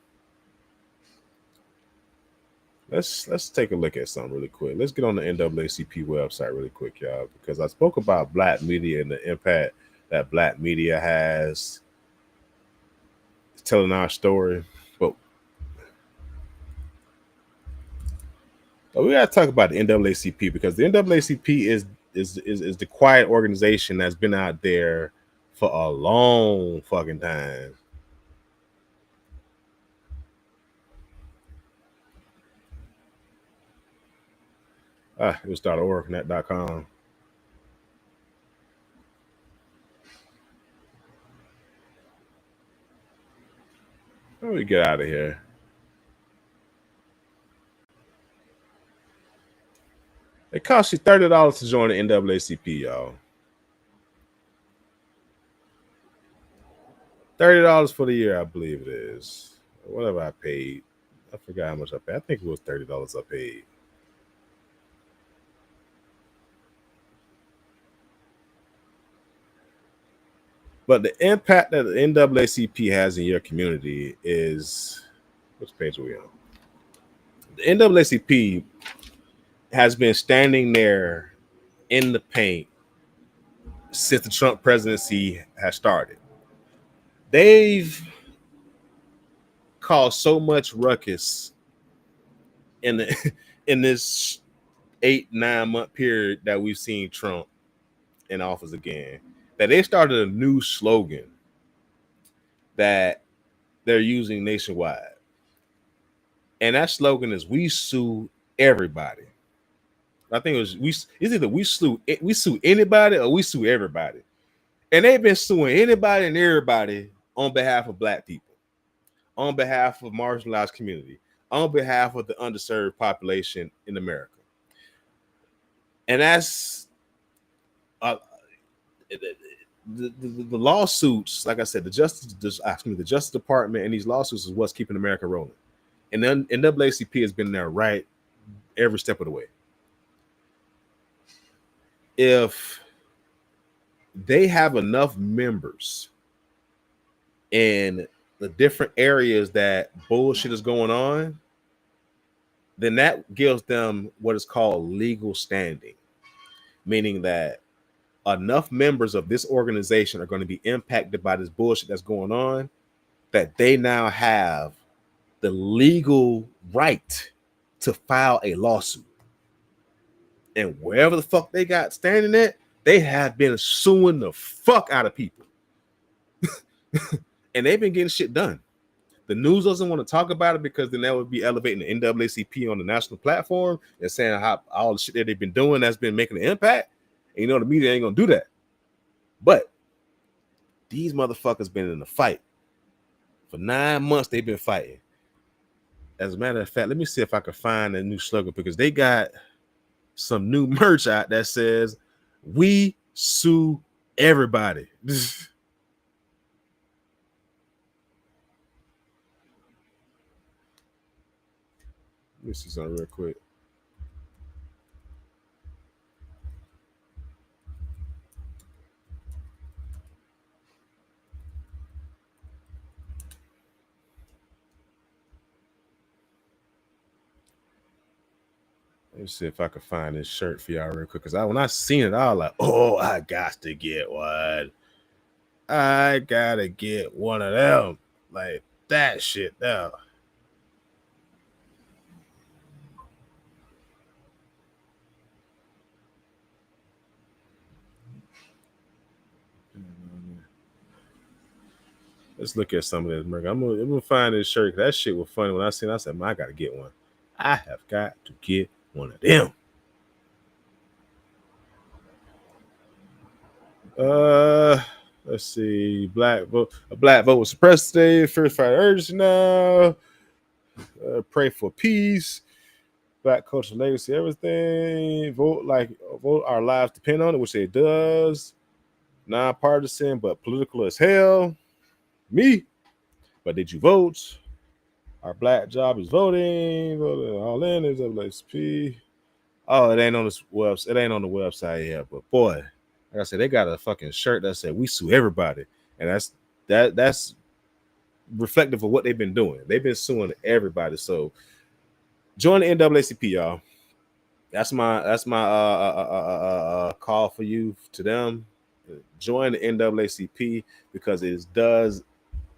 Let's take a look at something really quick. Let's get on the NAACP website really quick, y'all, because I spoke about Black media and the impact that Black media has telling our story. But we gotta talk about the NAACP, because the NAACP is the quiet organization that's been out there for a long fucking time. It was .org.com. Let me get out of here. It costs you $30 to join the NAACP, y'all. $30 for the year, I believe it is. Whatever I paid. I forgot how much I paid. I think it was $30 I paid. But the impact that the NAACP has in your community is, which page are we on? The NAACP has been standing there in the paint since the Trump presidency has started. They've caused so much ruckus in the in this 8-9 month period that we've seen Trump in office again, that they started a new slogan that they're using nationwide. And that slogan is "We sue everybody." I think it was it's either we sue anybody or we sue everybody. And they've been suing anybody and everybody on behalf of Black people, on behalf of marginalized community, on behalf of the underserved population in America. And that's the lawsuits. Like I said, the Justice Department and these lawsuits is what's keeping America rolling. And then NAACP has been there right every step of the way. If they have enough members in the different areas that bullshit is going on, then that gives them what is called legal standing, meaning that enough members of this organization are going to be impacted by this bullshit that's going on, that they now have the legal right to file a lawsuit. And wherever the fuck they got standing at, they have been suing the fuck out of people. And they've been getting shit done. The news doesn't want to talk about it because then that would be elevating the NAACP on the national platform and saying how all the shit that they've been doing that's been making an impact. And the media ain't gonna do that. But these motherfuckers been in the fight. For 9 months, they've been fighting. As a matter of fact, let me see if I can find a new slogan, because they got some new merch out that says "We sue everybody." Let me see something real quick. Let me see if I can find this shirt for y'all real quick. Because when I seen it, I was like, oh, I got to get one. I gotta get one of them. Like that shit now. Let's look at some of this merch. I'm gonna find this shirt. That shit was funny when I seen it. I said, man, I gotta get one. I have got to get one of them. Let's see. A black vote was suppressed today. First fight urgency now. Pray for peace. Black culture, legacy, everything. Vote our lives depend on it, which it does. Nonpartisan, but political as hell. Me. But did you vote? Our black job is voting. All in is NAACP. Oh, it ain't on this website. It ain't on the website yet. But boy, like I said, they got a fucking shirt that said "We sue everybody," and that's reflective of what they've been doing. They've been suing everybody. So join the NAACP, y'all. That's my call for you to them. Join the NAACP because it does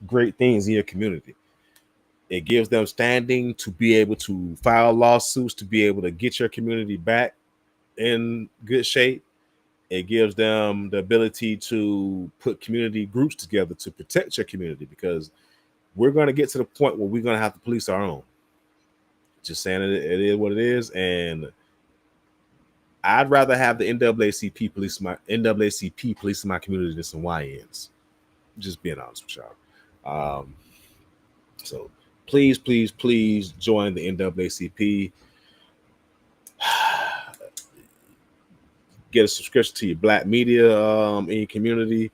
great things in your community. It gives them standing to be able to file lawsuits, to be able to get your community back in good shape. It gives them the ability to put community groups together to protect your community, because we're going to get to the point where we're going to have to police our own. Just saying it is what it is. And I'd rather have the NAACP policing my community than some YNs. Just being honest with y'all. So please join the NAACP. Get a subscription to your black media in your community.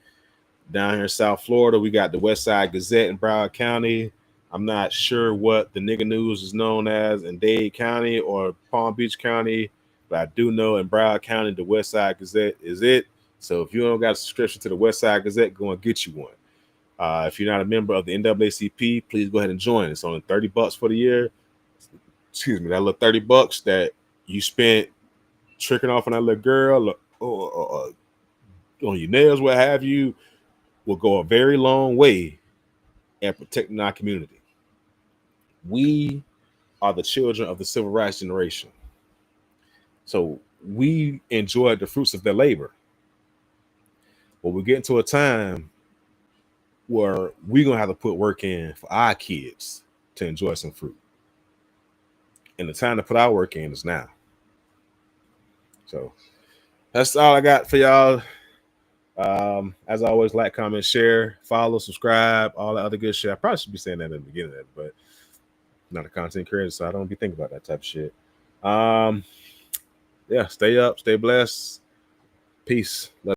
Down here in South Florida, we got the West Side Gazette in Broward County. I'm not sure what the nigga news is known as in Dade County or Palm Beach County, but I do know in Broward County, the West Side Gazette is it. So if you don't got a subscription to the West Side Gazette, go and get you one. If you're not a member of the NAACP, please go ahead and join. It's only $30 for the year. Excuse me, that little $30 that you spent tricking off on that little girl or on your nails, what have you, will go a very long way at protecting our community. We are the children of the civil rights generation. So we enjoy the fruits of their labor. But we get into a time where we're going to have to put work in for our kids to enjoy some fruit. And the time to put our work in is now. So that's all I got for y'all. As always, like, comment, share, follow, subscribe, all that other good shit. I probably should be saying that in the beginning of it, but I'm not a content creator, so I don't be thinking about that type of shit. Yeah, stay up, stay blessed. Peace.